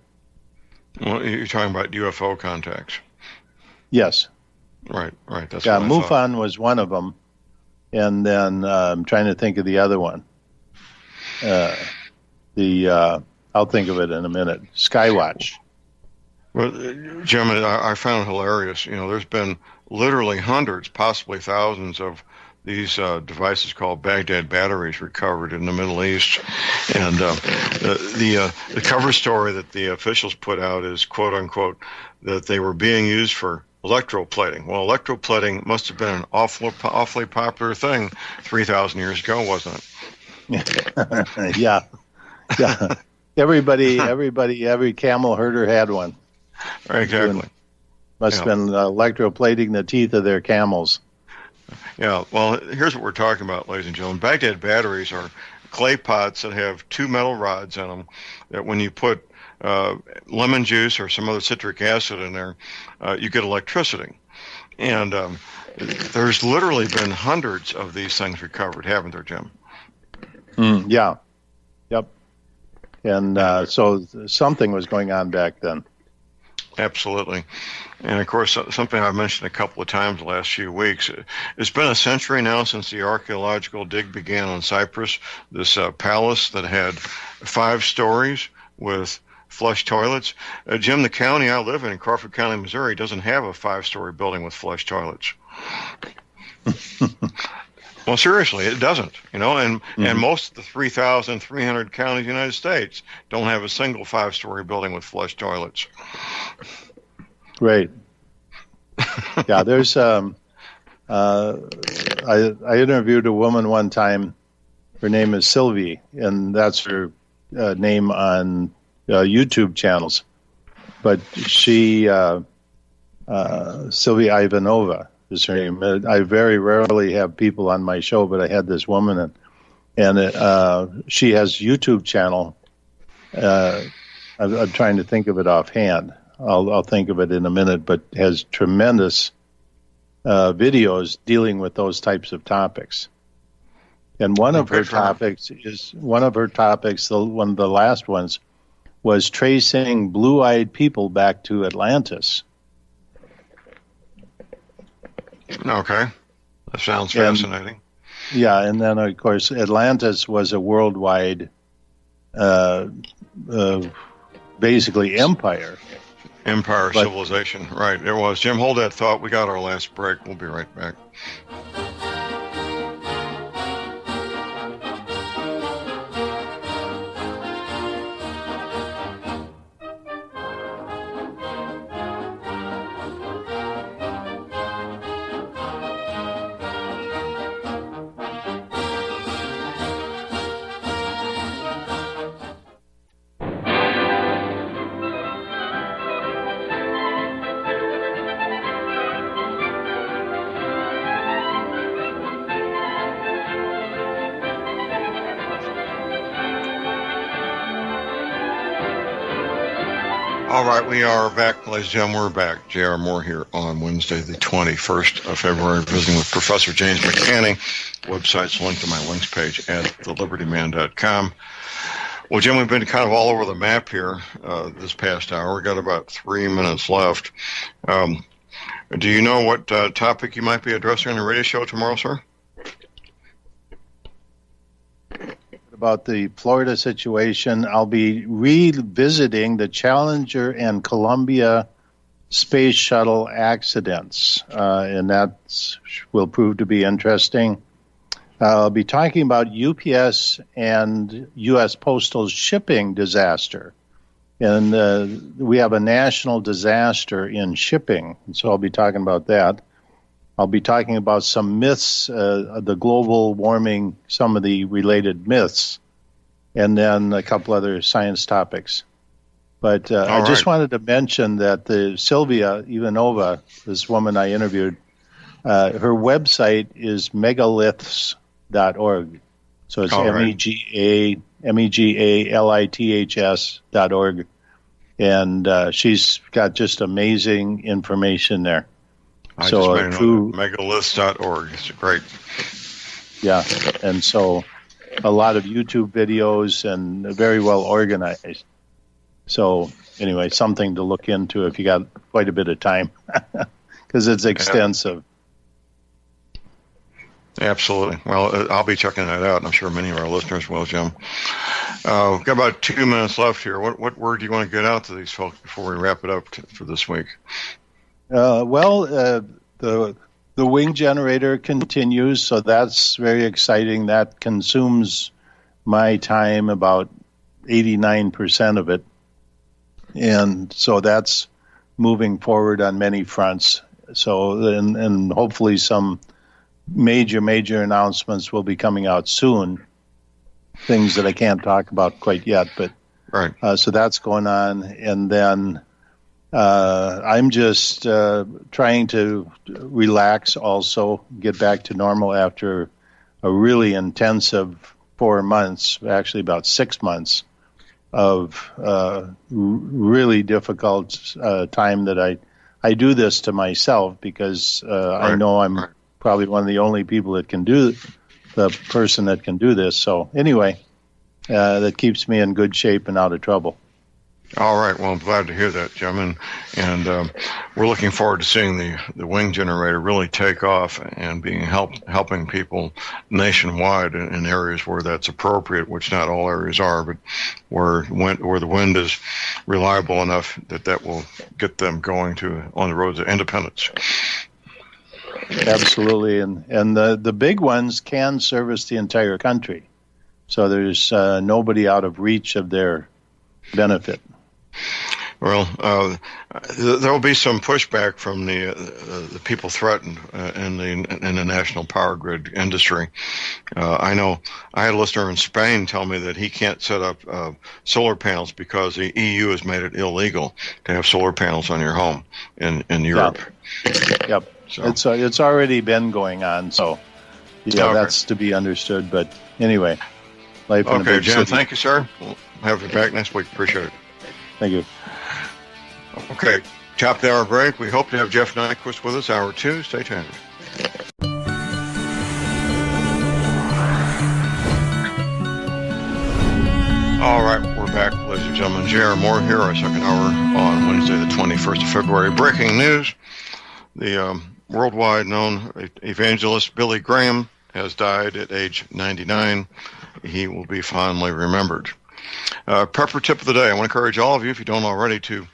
A: Well, you're talking about UFO contacts.
B: Yes.
A: Right. That's
B: yeah,
A: what I
B: MUFON
A: thought.
B: was one of them, and then I'm trying to think of the other one. I'll think of it in a minute. Skywatch.
A: Well, Jim, I found it hilarious. There's been literally hundreds, possibly thousands of these devices called Baghdad batteries recovered in the Middle East. And the cover story that the officials put out is, quote unquote, that they were being used for electroplating. Well, electroplating must have been an awfully popular thing 3,000 years ago, wasn't
B: it? Yeah. Every camel herder had one.
A: Right, exactly.
B: Must have been electroplating the teeth of their camels.
A: Yeah, well, here's what we're talking about, ladies and gentlemen. Baghdad batteries are clay pots that have two metal rods in them that when you put lemon juice or some other citric acid in there, you get electricity. And there's literally been hundreds of these things recovered, haven't there, Jim?
B: Yeah. Yep. And so something was going on back then.
A: Absolutely. And, of course, something I've mentioned a couple of times the last few weeks, it's been a century now since the archaeological dig began on Cyprus, this palace that had 5 stories with flush toilets. Jim, the county I live in, Crawford County, Missouri, doesn't have a 5-story building with flush toilets. Well, seriously, it doesn't, and most of the 3,300 counties in the United States don't have a single 5-story building with flush toilets.
B: Right. Yeah, there's I interviewed a woman one time. Her name is Sylvie, and that's her name on YouTube channels. But she, Sylvie Ivanova is her name. I very rarely have people on my show, but I had this woman, and she has YouTube channel. I'm trying to think of it offhand. I'll think of it in a minute, but has tremendous videos dealing with those types of topics. And one of her topics, one of the last ones, was tracing blue-eyed people back to Atlantis.
A: Okay. That sounds fascinating.
B: Yeah, and then, of course, Atlantis was a worldwide, basically, empire.
A: Civilization. Right, it was. Jim, hold that thought. We got our last break. We'll be right back. All right, we are back, ladies and gentlemen. We're back. J.R. Moore here on Wednesday, the 21st of February, visiting with Professor James McCanney. Website's linked to my links page at thelibertyman.com. Well, Jim, we've been kind of all over the map here this past hour. We've got about 3 minutes left. Do you know what topic you might be addressing on the radio show tomorrow, sir?
B: About the Florida situation, I'll be revisiting the Challenger and Columbia space shuttle accidents, and that will prove to be interesting. I'll be talking about UPS and U.S. Postal shipping disaster. And we have a national disaster in shipping, so I'll be talking about that. I'll be talking about some myths, the global warming, some of the related myths, and then a couple other science topics. But I just wanted to mention that the Sylvia Ivanova, this woman I interviewed, her website is megaliths.org. So it's megaliths.org. And she's got just amazing information there.
A: I just made a note, megaliths.org. It's great.
B: Yeah, and so a lot of YouTube videos and very well organized. So anyway, something to look into if you got quite a bit of time, because it's extensive.
A: Absolutely. Well, I'll be checking that out, and I'm sure many of our listeners will, Jim. We've got about 2 minutes left here. What word do you want to get out to these folks before we wrap it up for this week? The wing generator continues, so that's very exciting. That consumes my time, about 89% of it. And so that's moving forward on many fronts. So, and hopefully some major announcements will be coming out soon. Things that I can't talk about quite yet, but right.
B: So that's going on. And then I'm just trying to relax also, get back to normal after a really intensive 4 months, actually about 6 months of really difficult time that I do this to myself because I know I'm probably one of the only people that can do the person that can do this. So anyway, that keeps me in good shape and out of trouble.
A: All right. Well, I'm glad to hear that, Jim. And we're looking forward to seeing the wing generator really take off and being helping people nationwide in areas where that's appropriate, which not all areas are, but where the wind is reliable enough that will get them going on the roads of independence.
B: Absolutely. And the big ones can service the entire country. So there's nobody out of reach of their benefit.
A: Well, there will be some pushback from the people threatened in the national power grid industry. I know I had a listener in Spain tell me that he can't set up solar panels because the EU has made it illegal to have solar panels on your home in Europe.
B: Yep. So it's already been going on. So that's to be understood. But anyway, life in a big
A: Jim,
B: city.
A: thank you, sir. We'll have you back next week. Appreciate it.
B: Thank you.
A: Okay, top of the hour break. We hope to have Jeff Nyquist with us, hour 2. Stay tuned. All right, we're back, ladies and gentlemen. J.R. Moore here, our second hour on Wednesday, the 21st of February. Breaking news. The worldwide known evangelist Billy Graham has died at age 99. He will be fondly remembered. Prepper tip of the day. I want to encourage all of you, if you don't already, to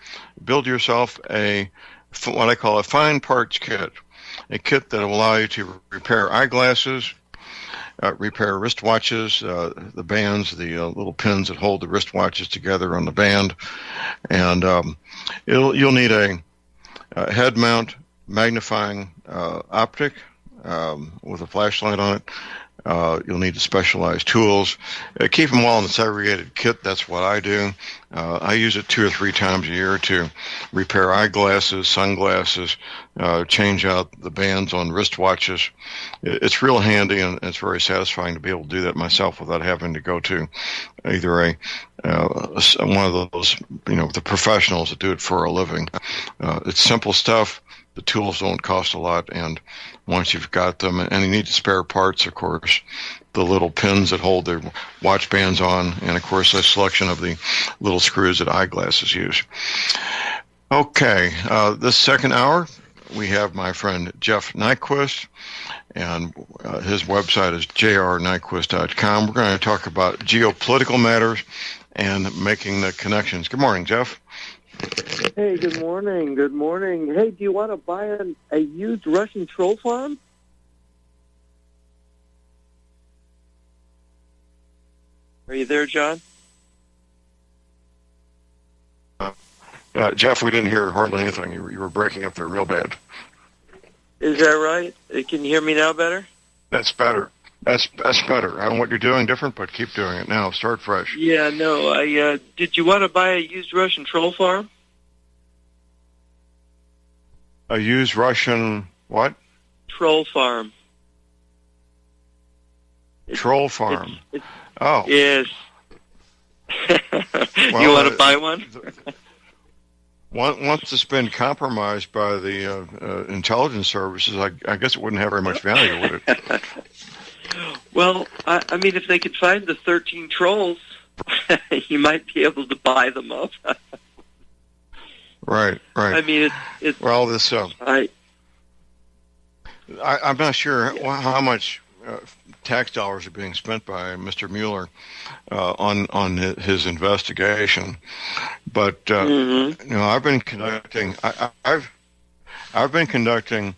A: build yourself what I call a fine parts kit. A kit that will allow you to repair eyeglasses, repair wristwatches, the bands, the little pins that hold the wristwatches together on the band. And you'll need a head mount magnifying optic with a flashlight on it. You'll need specialized tools. Keep them all in the segregated kit. That's what I do. I use it 2 or 3 times a year to repair eyeglasses, sunglasses, change out the bands on wristwatches. It's real handy, and it's very satisfying to be able to do that myself without having to go to either one of those, the professionals that do it for a living. It's simple stuff. The tools don't cost a lot, and once you've got them, and you need spare parts, of course, the little pins that hold their watch bands on, and of course a selection of the little screws that eyeglasses use. Okay, this second hour, we have my friend Jeff Nyquist, and his website is jrnyquist.com. We're going to talk about geopolitical matters and making the connections. Good morning, Jeff.
G: Hey, good morning. Good morning. Hey, do you want to buy a used Russian troll farm? Are you there, John?
A: Jeff, we didn't hear hardly anything. You were breaking up there real bad.
G: Is that right? Can you hear me now better?
A: That's better. That's better. I don't know what you're doing different, but keep doing it now. Start fresh.
G: Yeah, no. Did you want to buy a used Russian troll farm?
A: A used Russian what?
G: Troll farm.
A: Troll farm.
G: Oh. Yes.
A: Well,
G: you want to buy one?
A: Once it's been compromised by the intelligence services, I guess it wouldn't have very much value, would it?
G: Well, I mean, if they could find the 13 trolls, you might be able to buy them up.
A: Right.
G: I mean, it's
A: well, this I'm not sure how much tax dollars are being spent by Mr. Mueller on his investigation, but I've been conducting I've been conducting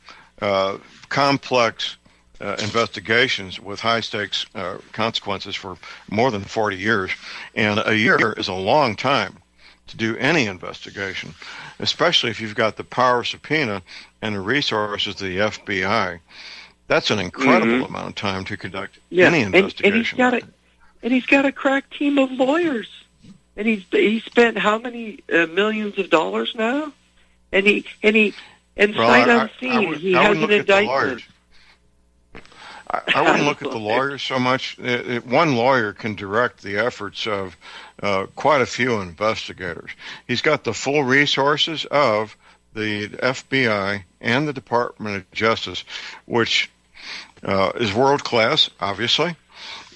A: complex investigations with high stakes consequences for more than 40 years, and a year is a long time to do any investigation, especially if you've got the power of subpoena and the resources of the FBI. That's an incredible amount of time to conduct any investigation.
G: And he's got a crack team of lawyers. And he's spent how many millions of dollars now? And sight unseen, he has an indictment.
A: I wouldn't look at the lawyers so much. One lawyer can direct the efforts of quite a few investigators. He's got the full resources of the FBI and the Department of Justice, which is world class, obviously,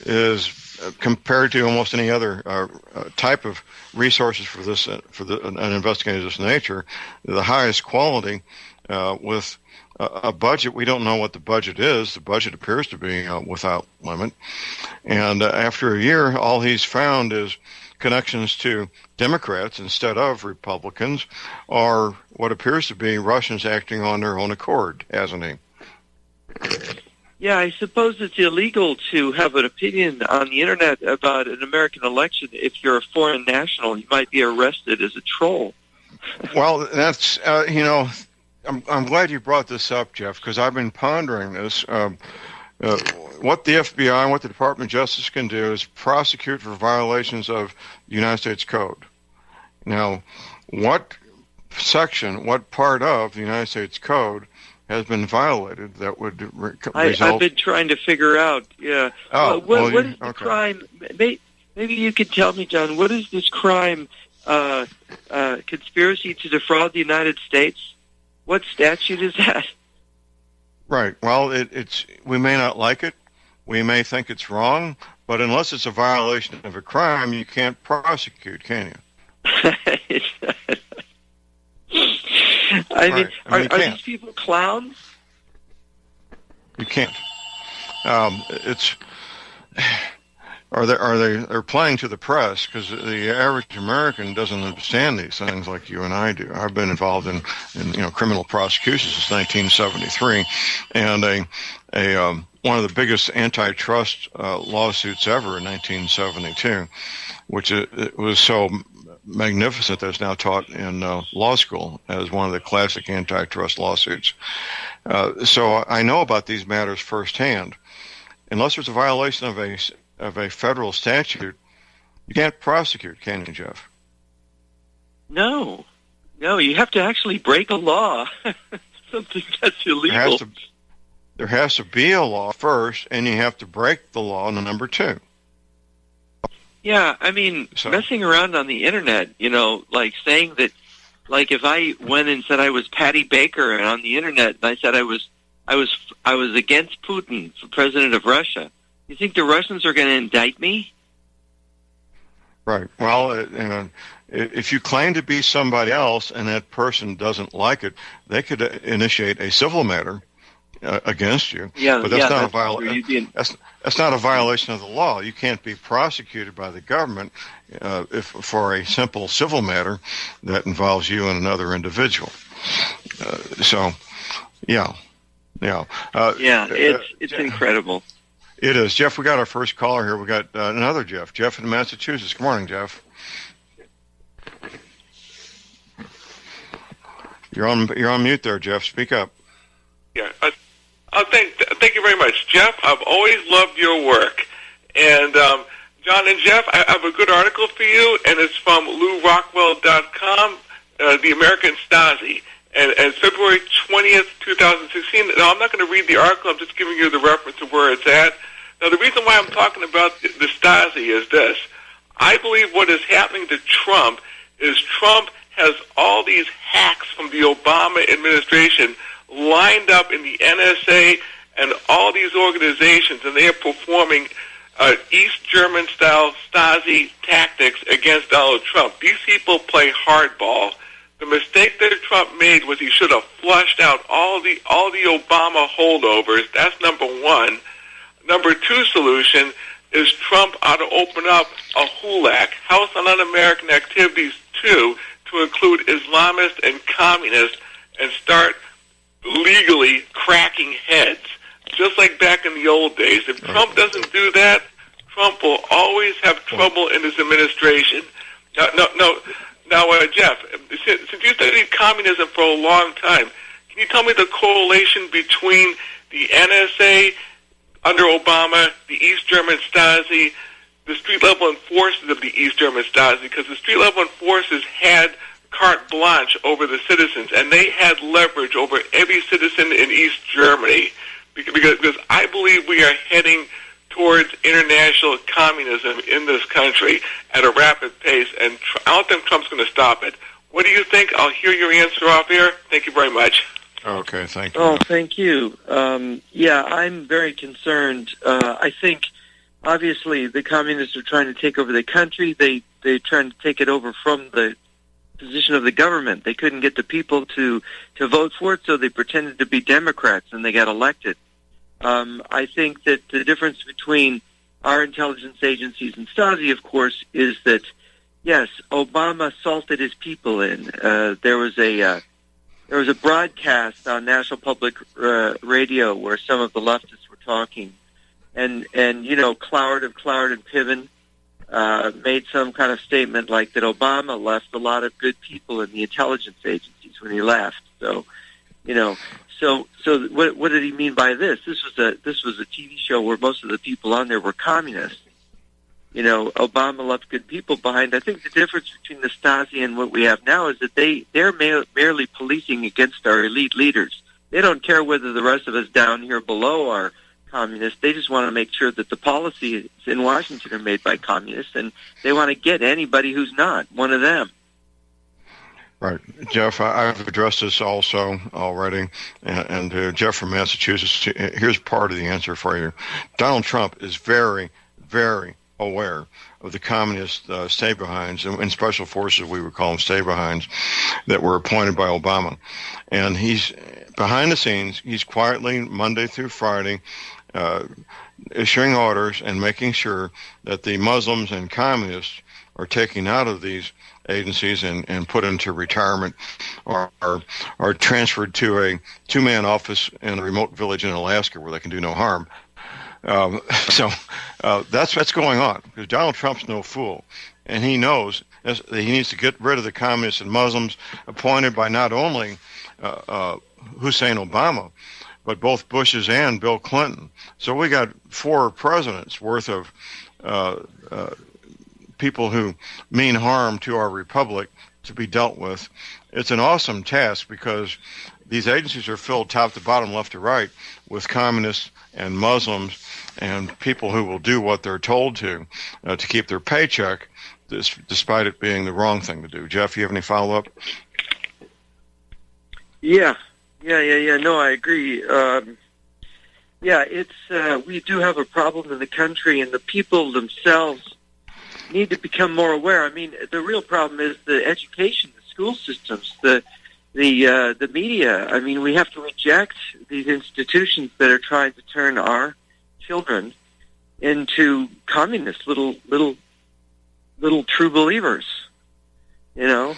A: is compared to almost any other type of resources for an investigator of this nature, the highest quality with a budget. We don't know what the budget is. The budget appears to be without limit. And after a year, all he's found is connections to Democrats instead of Republicans, or what appears to be Russians acting on their own accord, hasn't he?
G: Yeah, I suppose it's illegal to have an opinion on the internet about an American election. If you're a foreign national, you might be arrested as a troll.
A: Well, that's, I'm glad you brought this up, Jeff, because I've been pondering this. What the FBI and what the Department of Justice can do is prosecute for violations of the United States Code. Now, what section, what part of the United States Code has been violated that would result?
G: I've been trying to figure out. Yeah. What is the crime? Maybe you could tell me, John. What is this crime? Conspiracy to defraud the United States. What statute is that?
A: Right. Well, it's we may not like it. We may think it's wrong, but unless it's a violation of a crime, you can't prosecute, can you?
G: I mean, are these people clowns?
A: You can't. They're playing to the press, because the average American doesn't understand these things like you and I do. I've been involved in criminal prosecution since 1973, and one of the biggest antitrust lawsuits ever in 1972, which it was so magnificent that it's now taught in law school as one of the classic antitrust lawsuits. So I know about these matters firsthand. Unless there's a violation of a federal statute, you can't prosecute, can you, Jeff?
G: No, you have to actually break a law. Something that's illegal.
A: There has to be a law first, and you have to break the law, number two.
G: Yeah, I mean, messing around on the internet, like saying that, like if I went and said I was Patty Baker on the internet, and I said I was against Putin, for president of Russia, you think the Russians are going to indict me?
A: Right. Well, if you claim to be somebody else and that person doesn't like it, they could initiate a civil matter against you.
G: Yeah,
A: but that's not
G: that's
A: a violation.
G: true.
A: That's not a violation of the law. You can't be prosecuted by the government for a simple civil matter that involves you and another individual. Yeah.
G: It's incredible.
A: It is. Jeff, we got our first caller here. We got another Jeff. Jeff in Massachusetts. Good morning, Jeff. You're on mute there, Jeff. Speak up.
H: Yeah. Thank you very much, Jeff. I've always loved your work. And John and Jeff, I have a good article for you, and it's from LouRockwell.com, The American Stasi. And February 20th, 2016. Now, I'm not going to read the article. I'm just giving you the reference of where it's at. Now, the reason why I'm talking about the Stasi is this. I believe what is happening to Trump is Trump has all these hacks from the Obama administration lined up in the NSA and all these organizations, and they are performing East German-style Stasi tactics against Donald Trump. These people play hardball. The mistake that Trump made was he should have flushed out all the Obama holdovers. That's number one. Number two solution is Trump ought to open up a HULAC, House on Un-American Activities 2, to include Islamists and communists and start legally cracking heads, just like back in the old days. If Trump doesn't do that, Trump will always have trouble in his administration. Now, Jeff, since you studied communism for a long time, can you tell me the correlation between the NSA under Obama, the East German Stasi, the street-level enforcers of the East German Stasi? Because the street-level enforcers had carte blanche over the citizens, and they had leverage over every citizen in East Germany. Because I believe we are heading towards international communism in this country at a rapid pace, and I don't think Trump's going to stop it. What do you think? I'll hear your answer off air. Thank you very much.
A: Okay, thank you.
G: Oh, thank you. I'm very concerned. I think, obviously, the communists are trying to take over the country. They're trying to take it over from the position of the government. They couldn't get the people to vote for it, so they pretended to be Democrats, and they got elected. I think that the difference between our intelligence agencies and Stasi, of course, is that, yes, Obama salted his people in. There was a broadcast on National Public Radio where some of the leftists were talking, and Cloward and Piven made some kind of statement like that Obama left a lot of good people in the intelligence agencies when he left. So what did he mean by this? This was a TV show where most of the people on there were communists. Obama left good people behind. I think the difference between the Stasi and what we have now is that they're merely policing against our elite leaders. They don't care whether the rest of us down here below are communists. They just want to make sure that the policies in Washington are made by communists, and they want to get anybody who's not one of them.
A: Right. Jeff, I've addressed this also already. And Jeff from Massachusetts, here's part of the answer for you. Donald Trump is very, very aware of the communist stay-behinds, and special forces, we would call them stay-behinds, that were appointed by Obama. And he's, behind the scenes, he's quietly, Monday through Friday, issuing orders and making sure that the Muslims and communists are taken out of these agencies and put into retirement or are transferred to a two-man office in a remote village in Alaska where they can do no harm. So that's what's going on, because Donald Trump's no fool, and he knows that he needs to get rid of the communists and Muslims appointed by not only Hussein Obama, but both Bush's and Bill Clinton. So we got 4 presidents worth of people who mean harm to our republic to be dealt with. It's an awesome task because these agencies are filled top to bottom, left to right, with communists and Muslims and people who will do what they're told to keep their paycheck, despite it being the wrong thing to do. Jeff, you have any follow-up?
G: Yeah. No, I agree. We do have a problem in the country, and the people themselves, need to become more aware. I mean, the real problem is the education, the school systems, the media. I mean, we have to reject these institutions that are trying to turn our children into communist little true believers. You know.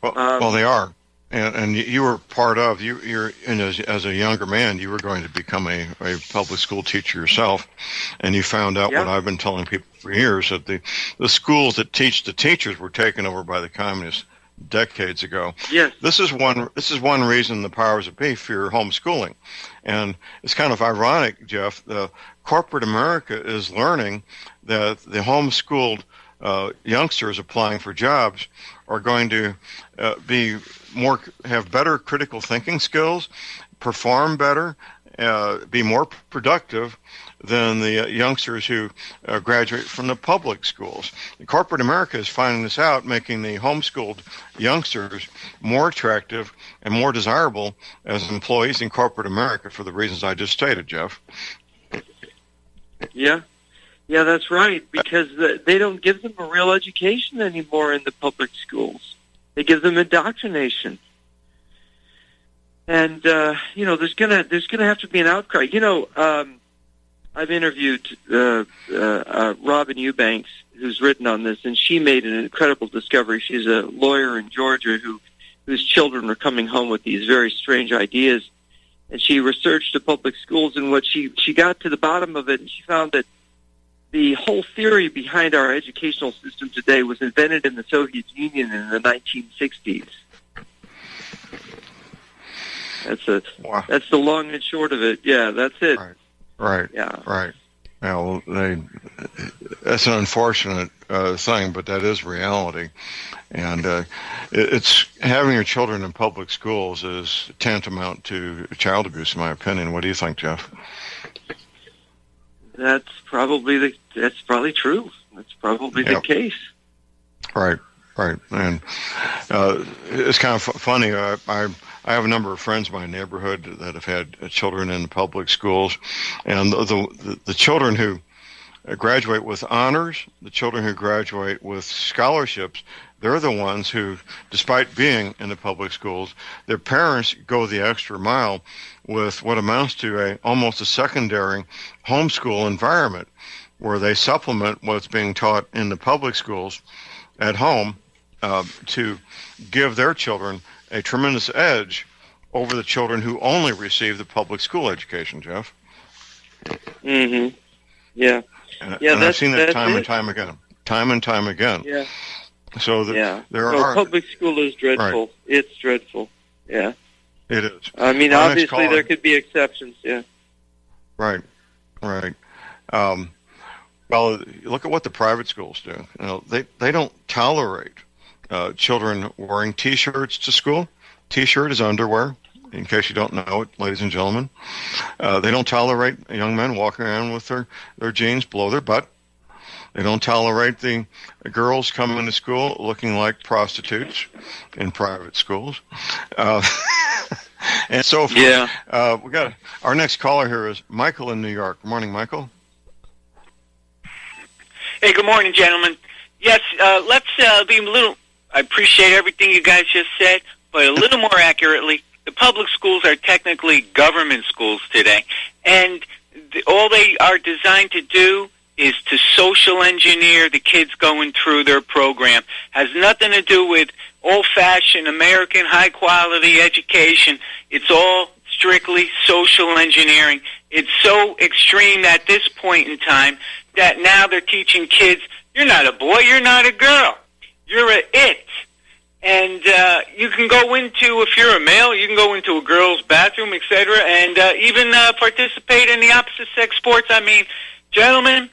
A: Well, they are. And you were part of as a younger man, you were going to become a public school teacher yourself, and you found out what I've been telling people for years, that the schools that teach the teachers were taken over by the communists decades ago.
G: Yes.
A: This is one reason the powers that be fear homeschooling, and it's kind of ironic, Jeff. The corporate America is learning that the homeschooled youngsters applying for jobs are going to have better critical thinking skills, perform better, be more productive than the youngsters who graduate from the public schools. Corporate America is finding this out, making the homeschooled youngsters more attractive and more desirable as employees in corporate America for the reasons I just stated, Jeff.
G: Yeah, that's right, because they don't give them a real education anymore in the public schools. They give them indoctrination. And, there's gonna have to be an outcry. I've interviewed Robin Eubanks, who's written on this, and she made an incredible discovery. She's a lawyer in Georgia whose children are coming home with these very strange ideas. And she researched the public schools, and what she got to the bottom of it, and she found that the whole theory behind our educational system today was invented in the Soviet Union in the 1960s. That's the long and short of it. Yeah, that's it.
A: Right.
G: Yeah.
A: Right. Well, that's an unfortunate thing, but that is reality. And it's having your children in public schools is tantamount to child abuse, in my opinion. What do you think, Jeff?
G: That's probably true. That's probably the case.
A: Right. And it's kind of funny. I have a number of friends in my neighborhood that have had children in the public schools, and the children who graduate with honors, the children who graduate with scholarships, they're the ones who, despite being in the public schools, their parents go the extra mile with what amounts to almost a secondary homeschool environment, where they supplement what's being taught in the public schools at home to give their children a tremendous edge over the children who only receive the public school education, Jeff.
G: Mm-hmm. Yeah.
A: And I've seen that time and time again.
G: Yeah.
A: So
G: public school is dreadful. Right. It's dreadful. Yeah.
A: It is.
G: I mean, obviously there could be exceptions. Yeah.
A: Right. Well, look at what the private schools do. They don't tolerate children wearing T-shirts to school. T-shirt is underwear, in case you don't know it, ladies and gentlemen. They don't tolerate young men walking around with their jeans below their butt. They don't tolerate the girls coming to school looking like prostitutes in private schools. And so forth.
G: Yeah.
A: We got our next caller here is Michael in New York. Good morning, Michael.
I: Hey, good morning, gentlemen. Yes, let's be a little... I appreciate everything you guys just said, but a little more accurately, the public schools are technically government schools today, and all they are designed to do is to social engineer the kids going through their program. Has nothing to do with old-fashioned American high-quality education. It's all strictly social engineering. It's so extreme at this point in time that now they're teaching kids, you're not a boy, you're not a girl. You're a it. And you can go into, if you're a male, you can go into a girl's bathroom, etc., and even participate in the opposite sex sports. I mean, gentlemen,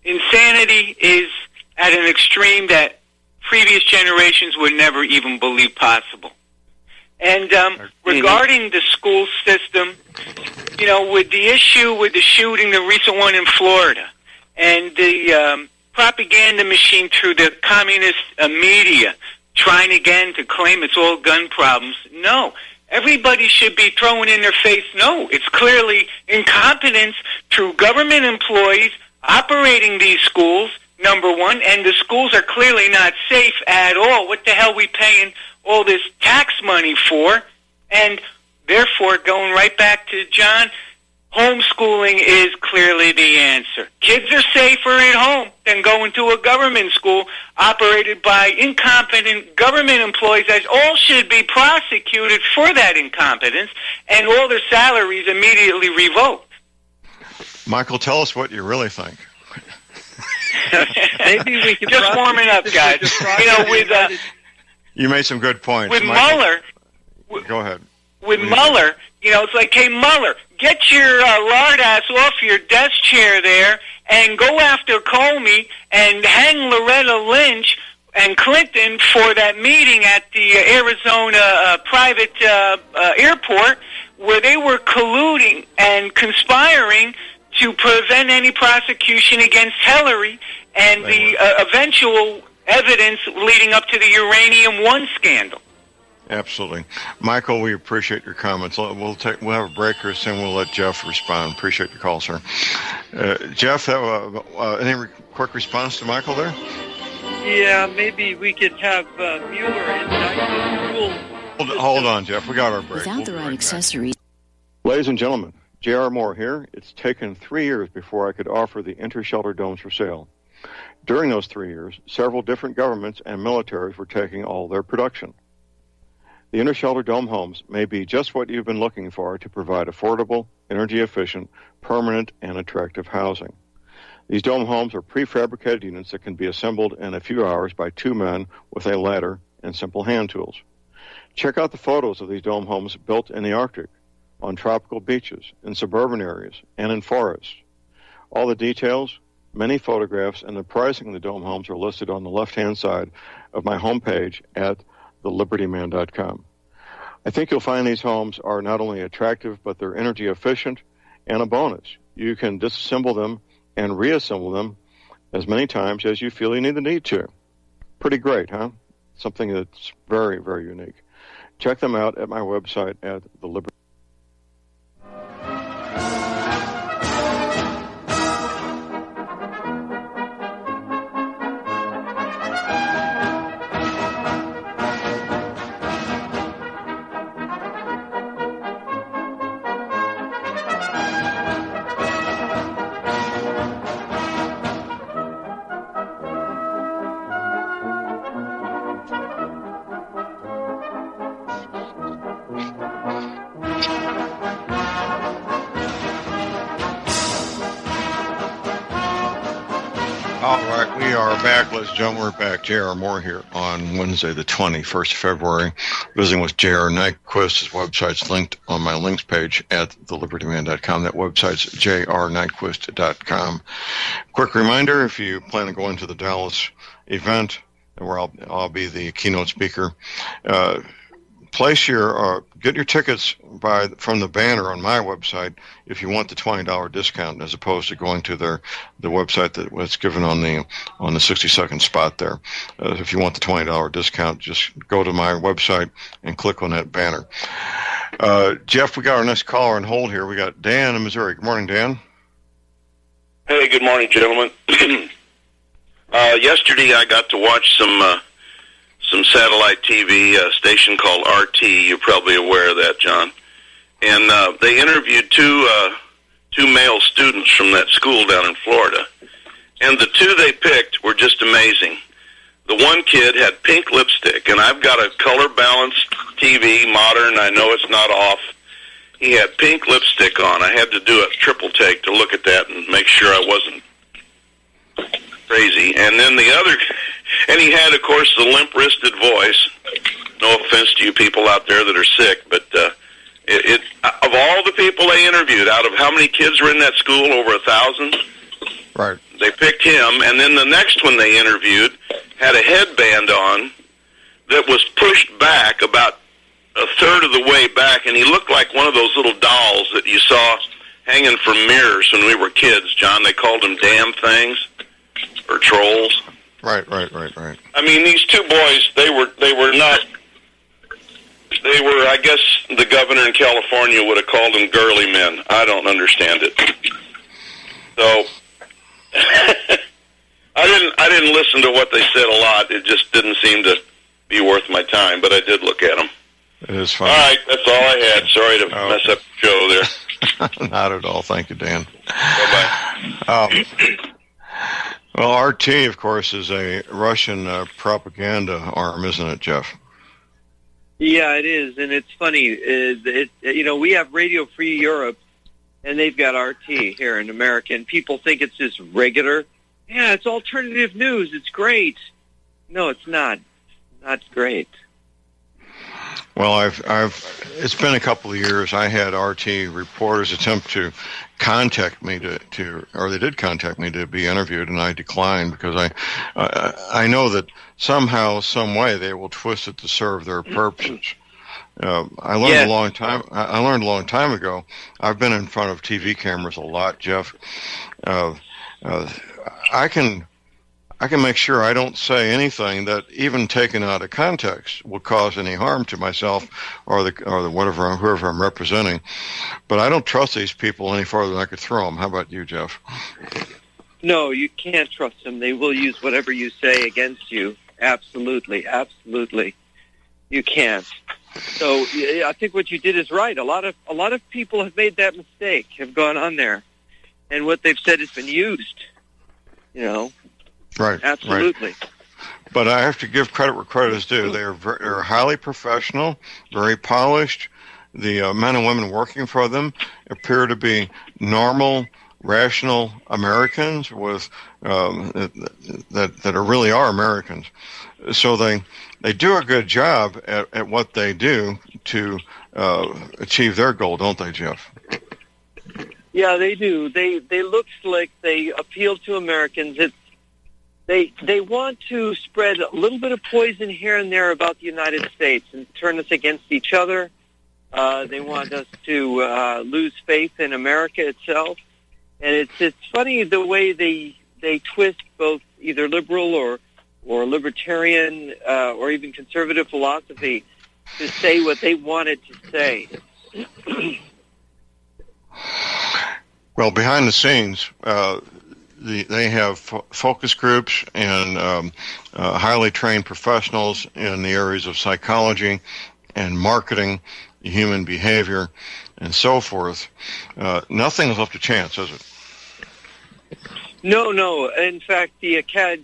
I: insanity is at an extreme that previous generations would never even believe possible. And regarding the school system, with the issue with the shooting, the recent one in Florida, and the propaganda machine through the communist media trying again to claim it's all gun problems. No. Everybody should be throwing in their face, no, it's clearly incompetence through government employees operating these schools number one, and the schools are clearly not safe at all. What the hell are we paying all this tax money for? And therefore, going right back to John, homeschooling is clearly the answer. Kids are safer at home than going to a government school operated by incompetent government employees that all should be prosecuted for that incompetence and all their salaries immediately revoked.
A: Michael, tell us what you really think.
G: Maybe we can
I: just warming up, guys. With
A: you made some good points.
I: With
A: Michael,
I: Mueller,
A: go ahead.
I: With Mueller, it's like, hey, Mueller, get your lard ass off your desk chair there and go after Comey and hang Loretta Lynch and Clinton for that meeting at the Arizona private airport where they were colluding and conspiring to prevent any prosecution against Hillary and the eventual evidence leading up to the Uranium One scandal.
A: Absolutely. Michael, we appreciate your comments. We'll have a break here soon. We'll let Jeff respond. Appreciate your call, sir. Jeff, any quick response to Michael there?
G: Yeah, maybe we could have Mueller indict the school.
A: Hold on, Jeff. We got our break.
J: Without the right accessories.
A: Ladies and gentlemen, J.R. Moore here. It's taken 3 years before I could offer the inter-shelter domes for sale. During those 3 years, several different governments and militaries were taking all their production. The inter-shelter dome homes may be just what you've been looking for to provide affordable, energy-efficient, permanent, and attractive housing. These dome homes are prefabricated units that can be assembled in a few hours by 2 men with a ladder and simple hand tools. Check out the photos of these dome homes built in the Arctic, on tropical beaches, in suburban areas, and in forests. All the details, many photographs, and the pricing of the dome homes are listed on the left-hand side of my homepage at thelibertyman.com. I think you'll find these homes are not only attractive, but they're energy efficient, and a bonus. You can disassemble them and reassemble them as many times as you feel you need to. Pretty great, huh? Something that's very, very unique. Check them out at my website at theliberty. All right, we are back. Ladies and gentlemen, we're back. J.R. Moore here on Wednesday, the 21st of February, visiting with J.R. Nyquist. His website's linked on my links page at thelibertyman.com. That website's jrnyquist.com. Quick reminder, if you plan on going to the Dallas event, where I'll be the keynote speaker, get your tickets from the banner on my website if you want the $20 discount, as opposed to going to the website that was given on the 60-second spot there. If you want the $20 discount, just go to my website and click on that banner. Jeff, we got our next caller on hold here. We got Dan in Missouri. Good morning, Dan.
K: Hey, good morning, gentlemen. Yesterday I got to watch some satellite TV, a station called RT. You're probably aware of that, John. And they interviewed two male students from that school down in Florida. And the two they picked were just amazing. The one kid had pink lipstick, and I've got a color-balanced TV, modern. I know it's not off. He had pink lipstick on. I had to do a triple take to look at that and make sure I wasn't crazy. And then and he had, of course, the limp-wristed voice. No offense to you people out there that are sick, but of all the people they interviewed, out of how many kids were in that school, over 1,000,
A: right?
K: They picked him. And then the next one they interviewed had a headband on that was pushed back about a third of the way back, and he looked like one of those little dolls that you saw hanging from mirrors when we were kids, John. They called them damn things or trolls.
A: Right.
K: I mean, these two boys, they were not, I guess the governor in California would have called them girly men. I don't understand it. So, I didn't listen to what they said a lot. It just didn't seem to be worth my time, but I did look at them.
A: It is fun.
K: All right, that's all I had. Sorry to mess up the show there.
A: Not at all. Thank you, Dan.
K: Bye-bye.
A: Well, RT, of course, is a Russian propaganda arm, isn't it, Jeff?
G: Yeah, it is, and it's funny. We have Radio Free Europe, and they've got RT here in America, and people think it's just regular. Yeah, it's alternative news. It's great. No, it's not. Not great.
A: Well, it's been a couple of years. I had RT reporters attempt to contact me or they did contact me to be interviewed, and I declined because I know that somehow, some way, they will twist it to serve their purposes. I learned a long time ago. I've been in front of TV cameras a lot, Jeff. I can make sure I don't say anything that, even taken out of context, will cause any harm to myself or the whoever I'm representing. But I don't trust these people any farther than I could throw them. How about you, Jeff?
G: No, you can't trust them. They will use whatever you say against you. Absolutely, absolutely. You can't. So I think what you did is right. A lot of people have made that mistake, have gone on there, and what they've said has been used.
A: Right.
G: Absolutely.
A: Right. But I have to give credit where credit is due. They're highly professional, very polished. The men and women working for them appear to be normal, rational Americans with that really are Americans. So they do a good job at what they do to achieve their goal, don't they, Jeff?
G: Yeah, they do. They look slick. They appeal to Americans. They want to spread a little bit of poison here and there about the United States and turn us against each other. They want us to lose faith in America itself. And it's funny the way they twist both either liberal or libertarian or even conservative philosophy to say what they wanted to say.
A: Well, behind the scenes, they have focus groups and highly trained professionals in the areas of psychology and marketing, human behavior, and so forth. Nothing is left to chance, is it?
G: No. In fact,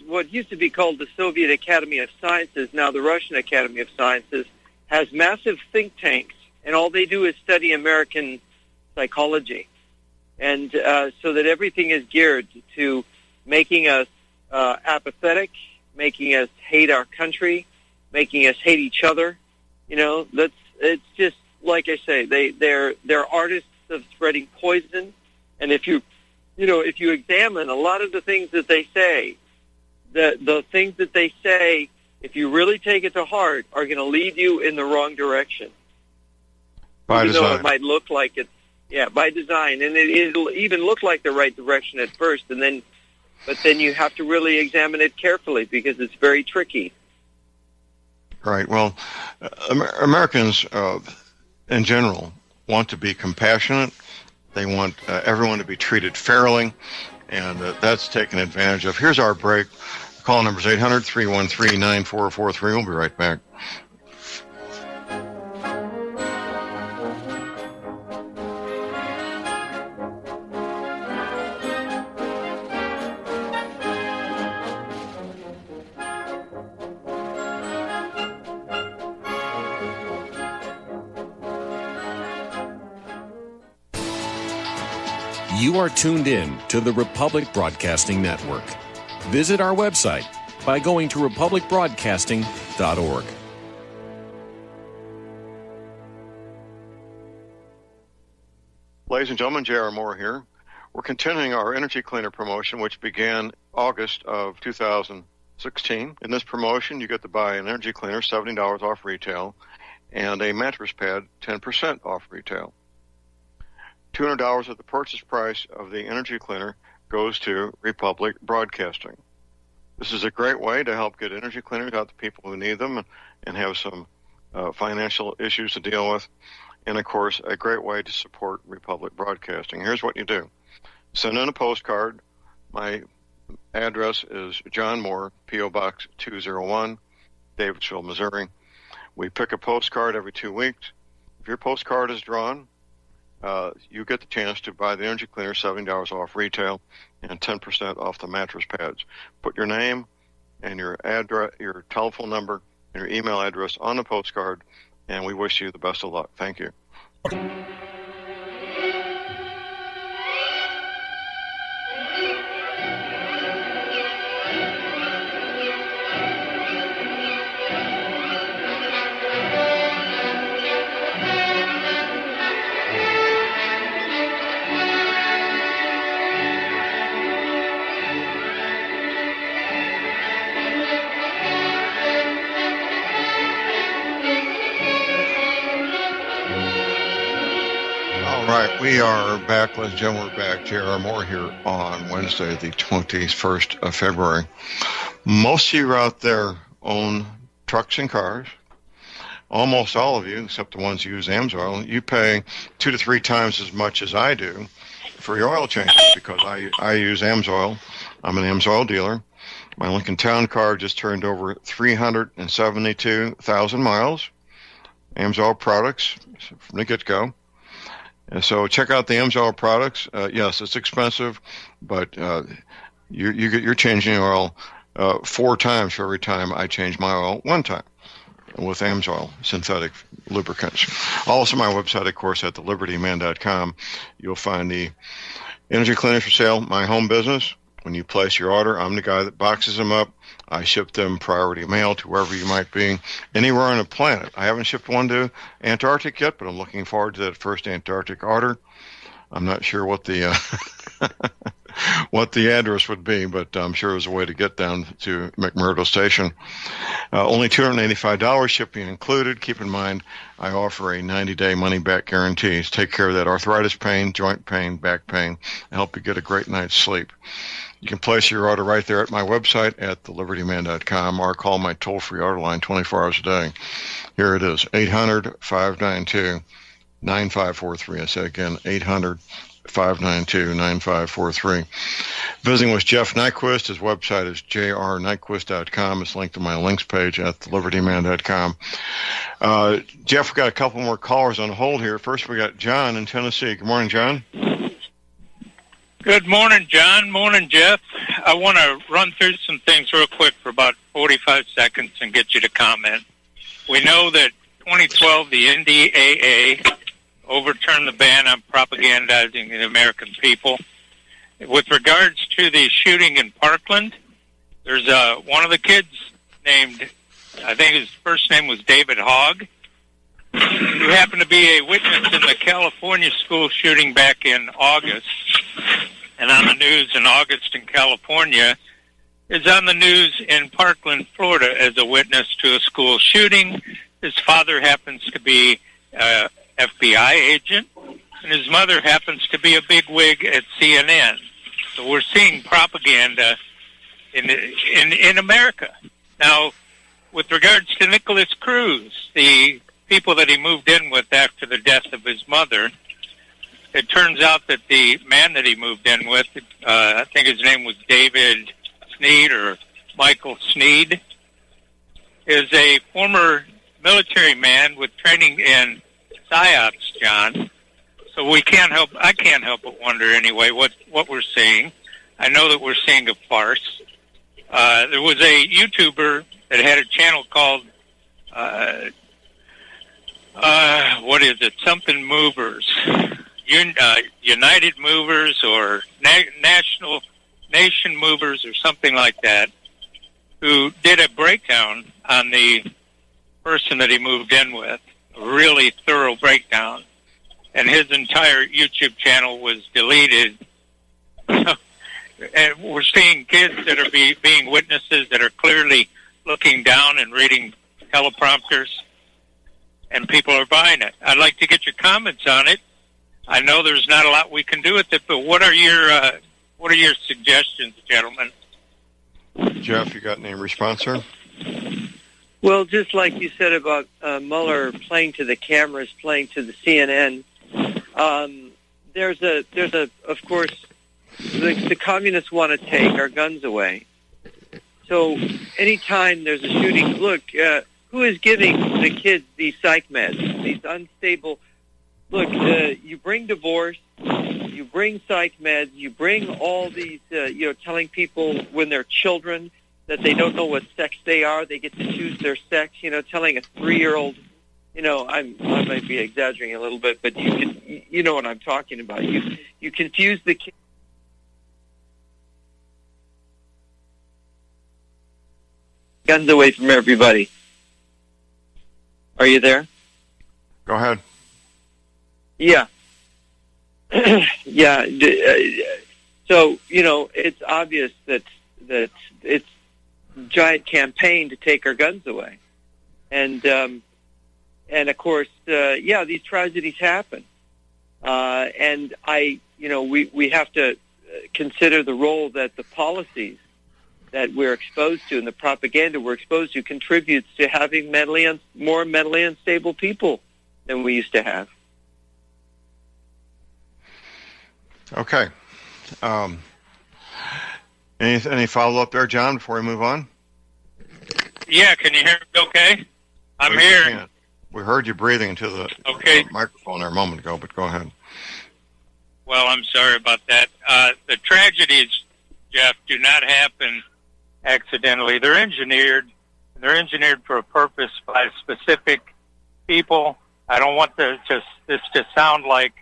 G: what used to be called the Soviet Academy of Sciences, now the Russian Academy of Sciences, has massive think tanks, and all they do is study American psychology. And so that everything is geared to making us apathetic, making us hate our country, making us hate each other. It's just like I say, they're artists of spreading poison. And if you examine a lot of the things that they say, the things that they say, if you really take it to heart, are going to lead you in the wrong direction.
A: By
G: Even
A: design.
G: though it might look like it's by design, and it'll even look like the right direction at first, but then you have to really examine it carefully because it's very tricky.
A: Right. Well, Americans in general want to be compassionate. They want everyone to be treated fairly, and that's taken advantage of. Here's our break. Call number is 800-313-9443. We'll be right back.
E: You are tuned in to the Republic Broadcasting Network. Visit our website by going to republicbroadcasting.org.
A: Ladies and gentlemen, J.R. Moore here. We're continuing our Energy Cleaner promotion, which began August of 2016. In this promotion, you get to buy an energy cleaner, $70 off retail, and a mattress pad, 10% off retail. $200 of the purchase price of the energy cleaner goes to Republic Broadcasting. This is a great way to help get energy cleaners out to people who need them and have some financial issues to deal with. And, of course, a great way to support Republic Broadcasting. Here's what you do. Send in a postcard. My address is John Moore, P.O. Box 201, Davidsville, Missouri. We pick a postcard every 2 weeks. If your postcard is drawn, you get the chance to buy the energy cleaner, $70 off retail, and 10% off the mattress pads. Put your name and your address, your telephone number, and your email address on the postcard, and we wish you the best of luck. Thank you. We are back, ladies and gentlemen. We're back. J.R. Moore here on Wednesday, the 21st of February. Most of you out there own trucks and cars. Almost all of you, except the ones who use AMSOIL, you pay 2 to 3 times as much as I do for your oil changes because I use AMSOIL. I'm an AMSOIL dealer. My Lincoln Town car just turned over 372,000 miles. AMSOIL products from the get-go. So check out the AMSOIL products. Yes, it's expensive, but you're changing oil 4 times for every time I change my oil 1 time with AMSOIL synthetic lubricants. Also, my website, of course, at thelibertyman.com, you'll find the energy cleaners for sale, my home business. When you place your order, I'm the guy that boxes them up. I ship them priority mail to wherever you might be, anywhere on the planet. I haven't shipped one to Antarctic yet, but I'm looking forward to that first Antarctic order. I'm not sure what the what the address would be, but I'm sure there's a way to get down to McMurdo Station. Only $285 shipping included. Keep in mind, I offer a 90-day money-back guarantee. Take care of that arthritis pain, joint pain, back pain, and help you get a great night's sleep. You can place your order right there at my website at thelibertyman.com or call my toll-free order line 24 hours a day. Here it is, 800-592-9543. I say again, 800-592-9543. Visiting with Jeff Nyquist. His website is jrnyquist.com. It's linked to my links page at thelibertyman.com. Jeff, we've got a couple more callers on hold here. First, we got John in Tennessee. Good morning, John.
J: Good morning, John. Morning, Jeff. I want to run through some things real quick for about 45 seconds and get you to comment. We know that 2012, the NDAA overturned the ban on propagandizing the American people. With regards to the shooting in Parkland, there's one of the kids named, I think his first name was David Hogg, who happened to be a witness in the California school shooting back in August. And on the news in August in California, is on the news in Parkland, Florida, as a witness to a school shooting. His father happens to be an FBI agent, and his mother happens to be a bigwig at CNN. So we're seeing propaganda in America. Now, with regards to Nicholas Cruz, the people that he moved in with after the death of his mother, it turns out that the man that he moved in with, I think his name was David Sneed or Michael Sneed, is a former military man with training in PSYOPs, John. So I can't help but wonder anyway what we're seeing. I know that we're seeing a farce. There was a YouTuber that had a channel called what is it? Something Movers. United Movers or Nation Movers or something like that, who did a breakdown on the person that he moved in with, a really thorough breakdown, and his entire YouTube channel was deleted. And we're seeing kids that are being witnesses that are clearly looking down and reading teleprompters, and people are buying it. I'd like to get your comments on it. I know there's not a lot we can do with it, but what are your suggestions, gentlemen?
A: Jeff, you got any response, sir?
L: Well, just like you said about Mueller playing to the cameras, playing to the CNN, there's of course the communists want to take our guns away. So anytime there's a shooting, look, who is giving the kids these psych meds, these unstable? Look, you bring divorce, you bring psych meds, you bring all these, telling people when they're children that they don't know what sex they are, they get to choose their sex. Telling a 3-year-old, I might be exaggerating a little bit, but you know what I'm talking about. You confuse the kids. Guns away from everybody. Are you there?
A: Go ahead.
L: Yeah. Yeah. So, it's obvious that it's a giant campaign to take our guns away. And of course, these tragedies happen. And we have to consider the role that the policies that we're exposed to and the propaganda we're exposed to contributes to having more mentally unstable people than we used to have.
A: Okay. Any follow-up there, John, before we move on?
J: Yeah, can you hear me okay? I'm here.
A: We heard you breathing into the microphone there a moment ago, but go ahead.
J: Well, I'm sorry about that. The tragedies, Jeff, do not happen accidentally. They're engineered. They're engineered for a purpose by specific people. I don't want this to sound like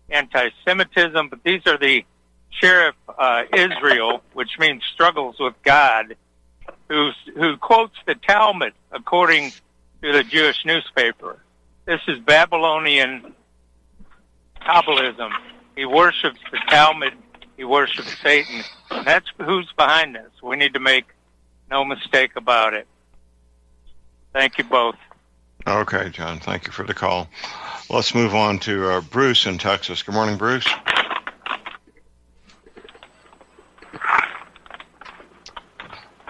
J: anti-Semitism, but these are the Sheriff Israel, which means struggles with God, who quotes the Talmud according to the Jewish newspaper. This is Babylonian Kabbalism. He worships the Talmud. He worships Satan. And that's who's behind this. We need to make no mistake about it. Thank you both.
A: Okay, John. Thank you for the call. Let's move on to Bruce in Texas. Good morning, Bruce.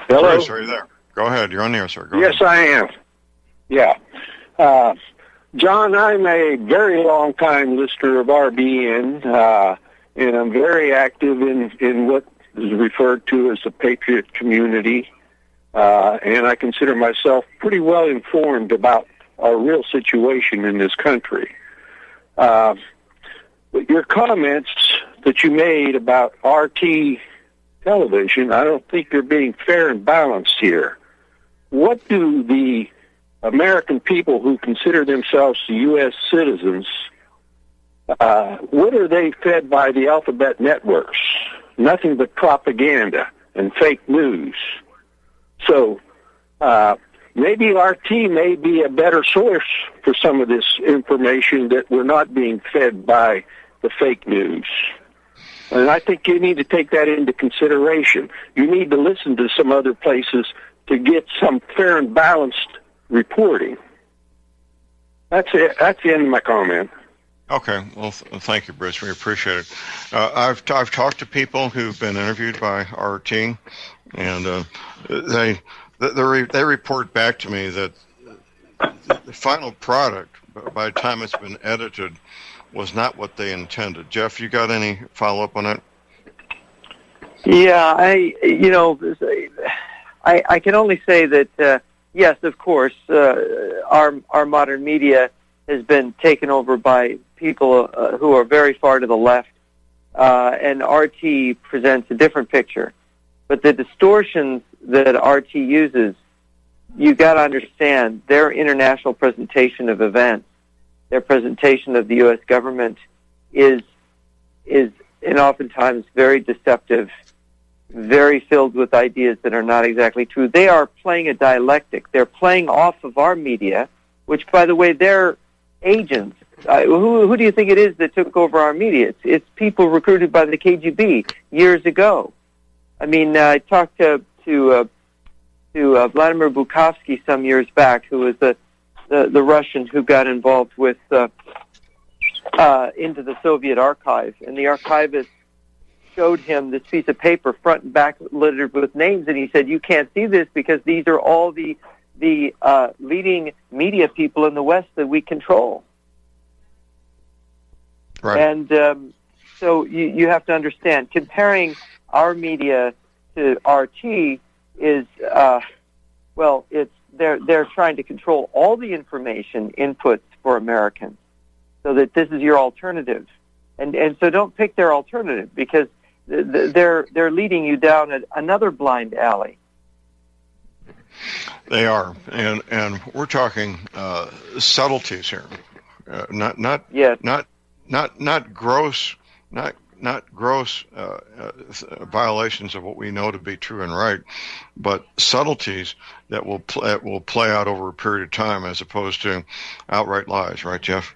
M: Hello.
A: Bruce, are you there? Go ahead. You're on the air, sir. Go
M: yes,
A: ahead.
M: I am. Yeah. John, I'm a very long-time listener of RBN, and I'm very active in what is referred to as the Patriot community, and I consider myself pretty well informed about our real situation in this country. But your comments that you made about RT television, I don't think they're being fair and balanced here. What do the American people who consider themselves U.S. citizens, what are they fed by the alphabet networks? Nothing but propaganda and fake news. So maybe RT may be a better source for some of this information that we're not being fed by the fake news. And I think you need to take that into consideration. You need to listen to some other places to get some fair and balanced reporting. That's it. That's the end of my comment.
A: Okay. Well, thank you, Bruce. We appreciate it. I've talked to people who've been interviewed by RT, and they report back to me that the final product, by the time it's been edited, was not what they intended. Jeff, you got any follow-up on that?
L: Yeah, I can only say that yes, of course, our modern media has been taken over by people who are very far to the left, and RT presents a different picture. But the distortions that RT uses, you got to understand their international presentation of events, their presentation of the U.S. government is and oftentimes very deceptive, very filled with ideas that are not exactly true. They are playing a dialectic. They're playing off of our media, which, by the way, they're agents. Who do you think it is that took over our media? It's people recruited by the KGB years ago. I mean, I talked to Vladimir Bukovsky some years back, who was the Russian who got involved with into the Soviet archive, and the archivist showed him this piece of paper, front and back, littered with names, and he said, "You can't see this because these are all the leading media people in the West that we control."
A: Right.
L: And So you have to understand, comparing our media to RT is, they're trying to control all the information inputs for Americans, so that this is your alternative, and so don't pick their alternative, because they're leading you down another blind alley.
A: They are, and we're talking subtleties here, not gross violations of what we know to be true and right, but subtleties that will play out over a period of time, as opposed to outright lies. Right, Jeff?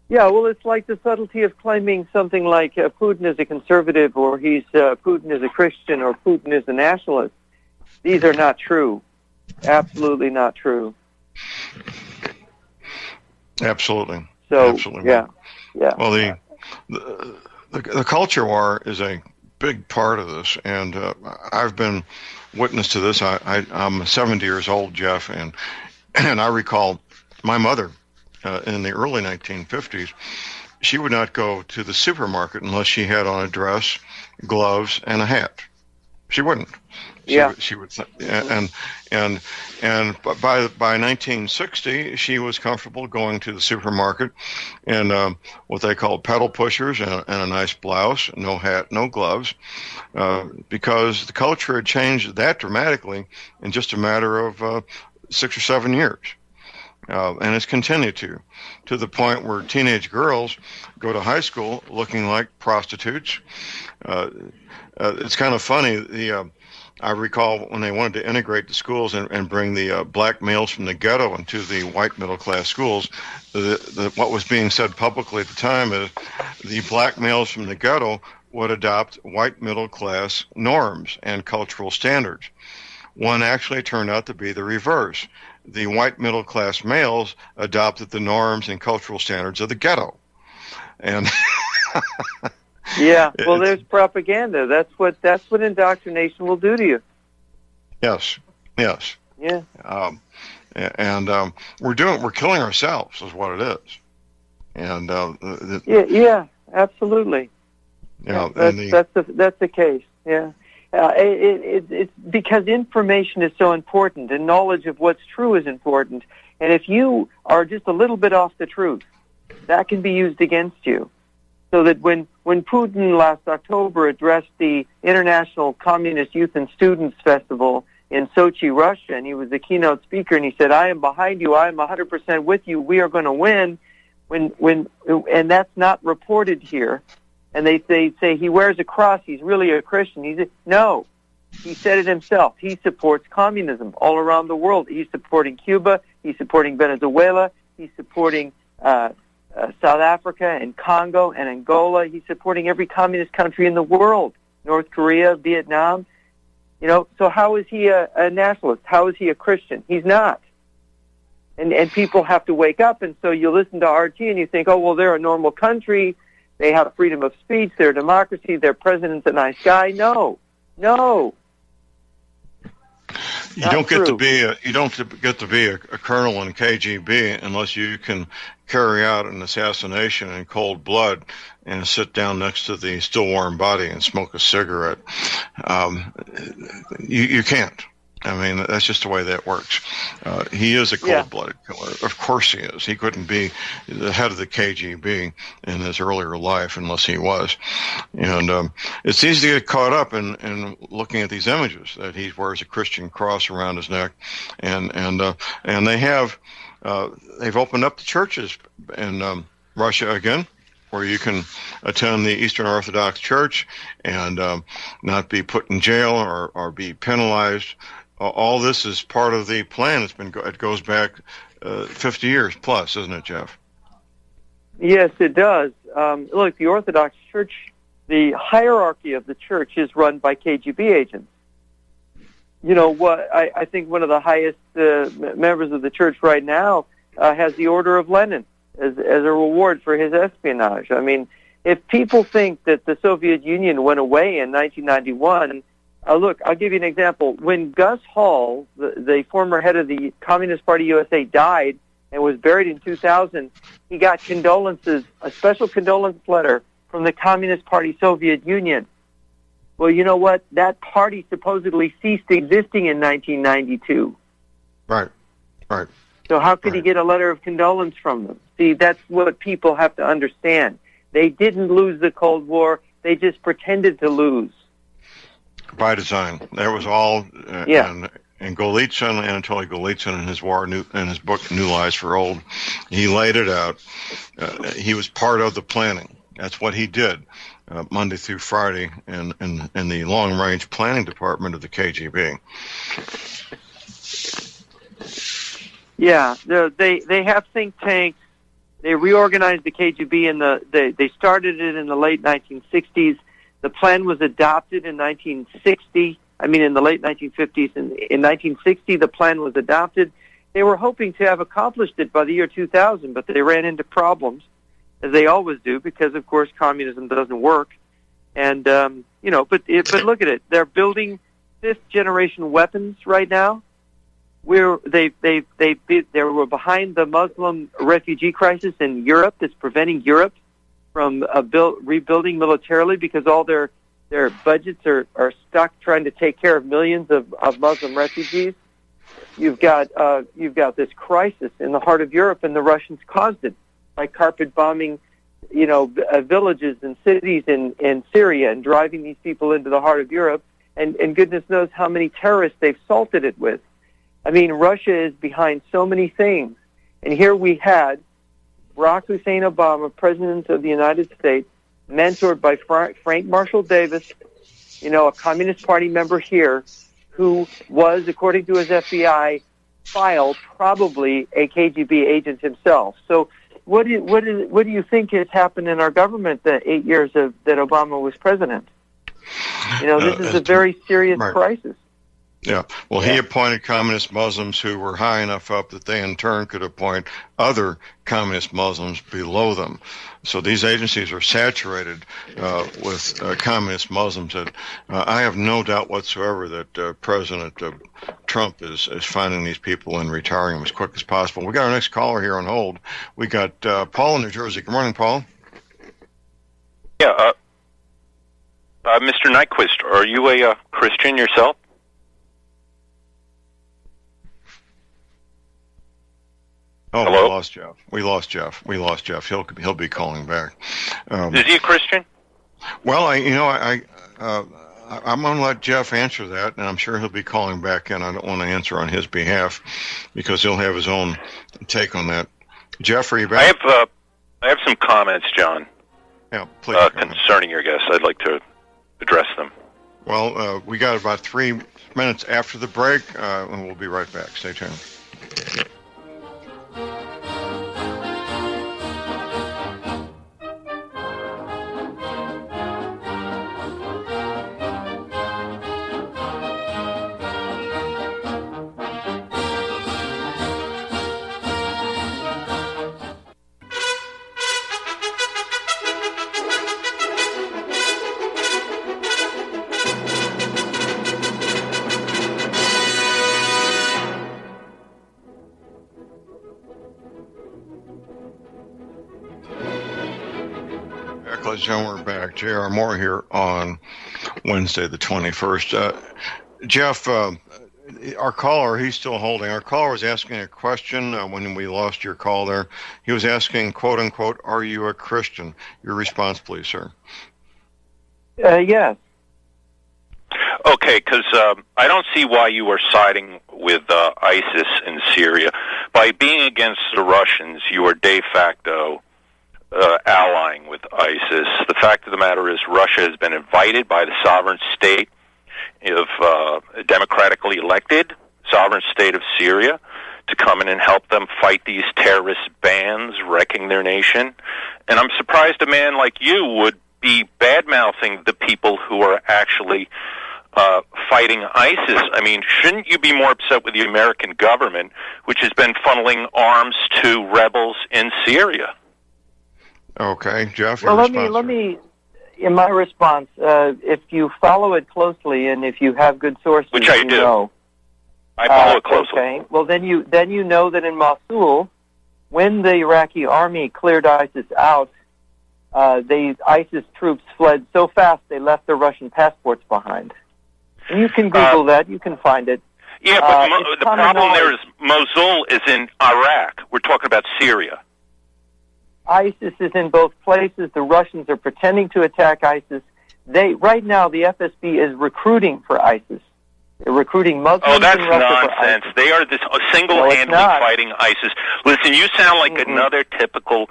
L: Yeah, well, it's like the subtlety of claiming something like Putin is a conservative, or Putin is a Christian, or Putin is a nationalist. These are not true. Absolutely not true.
A: Absolutely.
L: So,
A: absolutely.
L: Yeah.
A: Well, the culture war is a big part of this, and I've been witness to this. I'm 70 years old, Jeff, and I recall my mother in the early 1950s. She would not go to the supermarket unless she had on a dress, gloves, and a hat. She wouldn't. She would, and by 1960, she was comfortable going to the supermarket and what they call pedal pushers and a nice blouse, no hat, no gloves, because the culture had changed that dramatically in just a matter of 6 or 7 years. And it's continued to the point where teenage girls go to high school looking like prostitutes. It's kind of funny. I recall when they wanted to integrate the schools and bring the black males from the ghetto into the white middle-class schools, what was being said publicly at the time is the black males from the ghetto would adopt white middle-class norms and cultural standards. One actually turned out to be the reverse. The white middle-class males adopted the norms and cultural standards of the ghetto. And
L: yeah, well, there's propaganda. That's what indoctrination will do to you.
A: Yes.
L: Yeah.
A: We're killing ourselves, is what it is. And
L: yeah, absolutely.
A: Yeah,
L: that's the case. Yeah. It's because information is so important, and knowledge of what's true is important. And if you are just a little bit off the truth, that can be used against you. So that when Putin last October addressed the International Communist Youth and Students Festival in Sochi, Russia, and he was the keynote speaker, and he said, "I am behind you. I am 100% with you. We are going to win." And that's not reported here. And they say he wears a cross. He's really a Christian. No, he said it himself. He supports communism all around the world. He's supporting Cuba. He's supporting Venezuela. He's supporting South Africa and Congo and Angola. He's supporting every communist country in the world. North Korea, Vietnam. So how is he a nationalist? How is he a Christian? He's not. And people have to wake up. And so you listen to RT and you think, oh, well, they're a normal country. They have freedom of speech. They're a democracy. Their president's a nice guy. No.
A: You don't get to be a colonel in KGB unless you can carry out an assassination in cold blood and sit down next to the still warm body and smoke a cigarette. You can't. I mean, that's just the way that works. He is a cold-blooded killer. Of course he is. He couldn't be the head of the KGB in his earlier life unless he was. And it's easy to get caught up in looking at these images that he wears a Christian cross around his neck, and they've opened up the churches in Russia again, where you can attend the Eastern Orthodox Church and not be put in jail or be penalized. All this is part of the plan. It goes back 50 years plus, isn't it, Jeff?
L: Yes, it does. Look, the Orthodox Church, the hierarchy of the church is run by KGB agents. I think one of the highest members of the church right now has the Order of Lenin as a reward for his espionage. I mean, if people think that the Soviet Union went away in 1991, look, I'll give you an example. When Gus Hall, the former head of the Communist Party USA, died and was buried in 2000, he got condolences, a special condolence letter from the Communist Party Soviet Union. Well, you know what? That party supposedly ceased existing in 1992.
A: Right.
L: So how could he get a letter of condolence from them? See, that's what people have to understand. They didn't lose the Cold War. They just pretended to lose.
A: By design. That was all. And Golitsyn, Anatoly Golitsyn, in his book New Lies for Old, he laid it out. He was part of the planning. That's what he did, Monday through Friday, in the Long Range Planning Department of the KGB.
L: Yeah, they have think tanks. They reorganized the KGB they started it in the late 1960s. The plan was adopted in 1960. In the late 1950s. In 1960, the plan was adopted. They were hoping to have accomplished it by the year 2000, but they ran into problems, as they always do, because, of course, communism doesn't work. And, but look at it. They're building fifth-generation weapons right now. They were behind the Muslim refugee crisis in Europe that's preventing Europe from rebuilding militarily because all their budgets are stuck trying to take care of millions of Muslim refugees. You've got this crisis in the heart of Europe, and the Russians caused it by carpet bombing, villages and cities in Syria and driving these people into the heart of Europe. And goodness knows how many terrorists they've salted it with. Russia is behind so many things. And here we had Barack Hussein Obama, President of the United States, mentored by Frank Marshall Davis, a Communist Party member here, who was, according to his FBI file, probably a KGB agent himself. So what do you think has happened in our government the 8 years that Obama was president? This is a very serious crisis.
A: Yeah. Well, he appointed communist Muslims who were high enough up that they in turn could appoint other communist Muslims below them. So these agencies are saturated with communist Muslims. That I have no doubt whatsoever that President Trump is finding these people and retiring them as quick as possible. We got our next caller here on hold. We got Paul in New Jersey. Good morning, Paul.
N: Yeah. Mr. Nyquist, are you a Christian yourself?
A: Oh,
N: hello?
A: We lost Jeff. He'll be calling back.
N: Is he a Christian?
A: Well, I'm going to let Jeff answer that, and I'm sure he'll be calling back in. I don't want to answer on his behalf because he'll have his own take on that. Jeff, are you back?
N: I have some comments, John.
A: Yeah, please.
N: Concerning your guests, I'd like to address them.
A: Well, we got about 3 minutes after the break, and we'll be right back. Stay tuned. John, we're back. J.R. Moore here on Wednesday, the 21st. Jeff, our caller, he's still holding. Our caller was asking a question when we lost your call there. He was asking, quote unquote, are you a Christian? Your response, please, sir.
L: Yes.
N: Okay, because I don't see why you are siding with ISIS in Syria. By being against the Russians, you are de facto allying with ISIS. The fact of the matter is Russia has been invited by the sovereign state of democratically elected sovereign state of Syria to come in and help them fight these terrorist bands wrecking their nation. And I'm surprised a man like you would be bad-mouthing the people who are actually fighting ISIS. I mean, shouldn't you be more upset with the American government, which has been funneling arms to rebels in Syria?
A: Okay, Jeff.
L: Well, let me. In my response, if you follow it closely and if you have good sources,
N: which I do, I follow it closely.
L: Okay. Well, then you know that in Mosul, when the Iraqi army cleared ISIS out, ISIS troops fled so fast they left their Russian passports behind. And you can Google that. You can find it.
N: Yeah, but the problem there is Mosul is in Iraq. We're talking about Syria.
L: ISIS is in both places. The Russians are pretending to attack ISIS. Right now, the FSB is recruiting for ISIS. They're recruiting Muslims
N: in Russia. Oh, that's nonsense. They are single-handedly fighting ISIS. Listen, you sound like another typical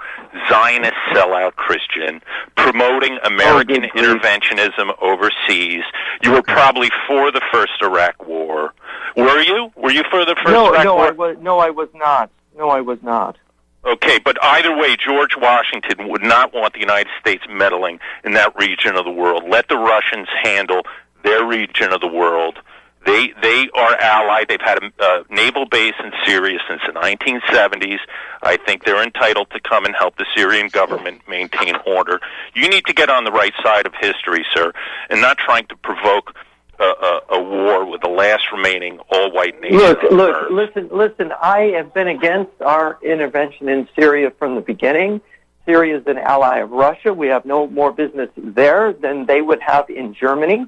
N: Zionist sellout Christian promoting American interventionism overseas. You were probably for the first Iraq War. Were you? Were you for the first Iraq War?
L: No, I was not. No, I was not.
N: Okay, but either way, George Washington would not want the United States meddling in that region of the world. Let the Russians handle their region of the world. They are allied. They've had a naval base in Syria since the 1970s. I think they're entitled to come and help the Syrian government maintain order. You need to get on the right side of history, sir, and not trying to provoke a war with the last remaining all-white nation.
L: Listen. I have been against our intervention in Syria from the beginning. Syria is an ally of Russia. We have no more business there than they would have in Germany.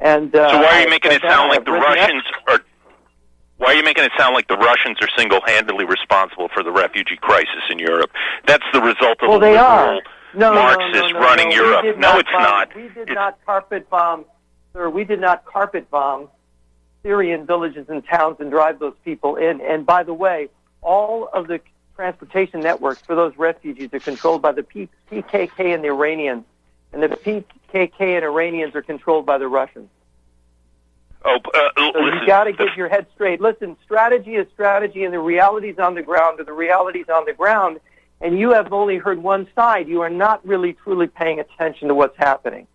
L: And
N: so why are you making it sound like the Russians are? Why are you making it sound like the Russians are single-handedly responsible for the refugee crisis in Europe? That's the result of liberal Marxists running Europe. No, it's not.
L: We did not carpet bomb. Sir, we did not carpet bomb Syrian villages and towns and drive those people in. And by the way, all of the transportation networks for those refugees are controlled by the PKK and the Iranians. And the PKK and Iranians are controlled by the Russians.
N: So
L: you got to get your head straight. Listen, strategy is strategy, and the realities on the ground are the realities on the ground. And you have only heard one side. You are not really truly paying attention to what's happening.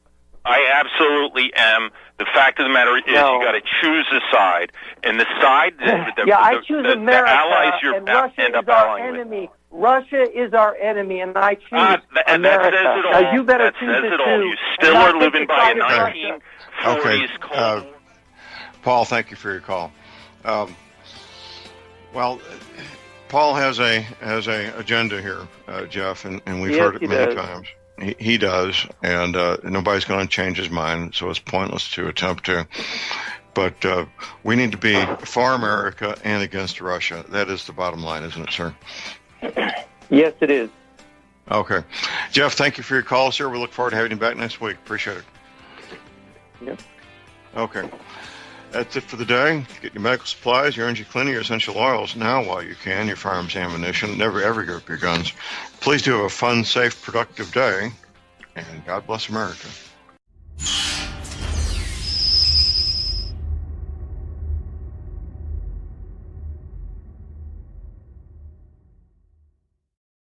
N: I absolutely am. The fact of the matter is, you got to choose a side, and the side
L: I choose America,
N: the allies you're
L: and Russia
N: end up
L: is our
N: allying
L: enemy.
N: with.
L: Russia is our enemy, and I choose
N: and
L: America.
N: That says it all.
L: Now, you better
N: that
L: choose
N: says
L: it
N: it all.
L: too.
N: You still are living by a 1940s
A: Okay.
N: Cold War.
A: Paul, thank you for your call. Well, Paul has a agenda here, Jeff, and we've heard it many times. He does, and nobody's going to change his mind, so it's pointless to attempt to. But we need to be for America and against Russia. That is the bottom line, isn't it, sir?
L: Yes, it is.
A: Okay. Jeff, thank you for your call, sir. We look forward to having you back next week. Appreciate it.
L: Yep.
A: Okay. That's it for the day. Get your medical supplies, your energy cleaning, your essential oils now while you can, your firearms ammunition. Never, ever give up your guns. Please do have a fun, safe, productive day, and God bless America.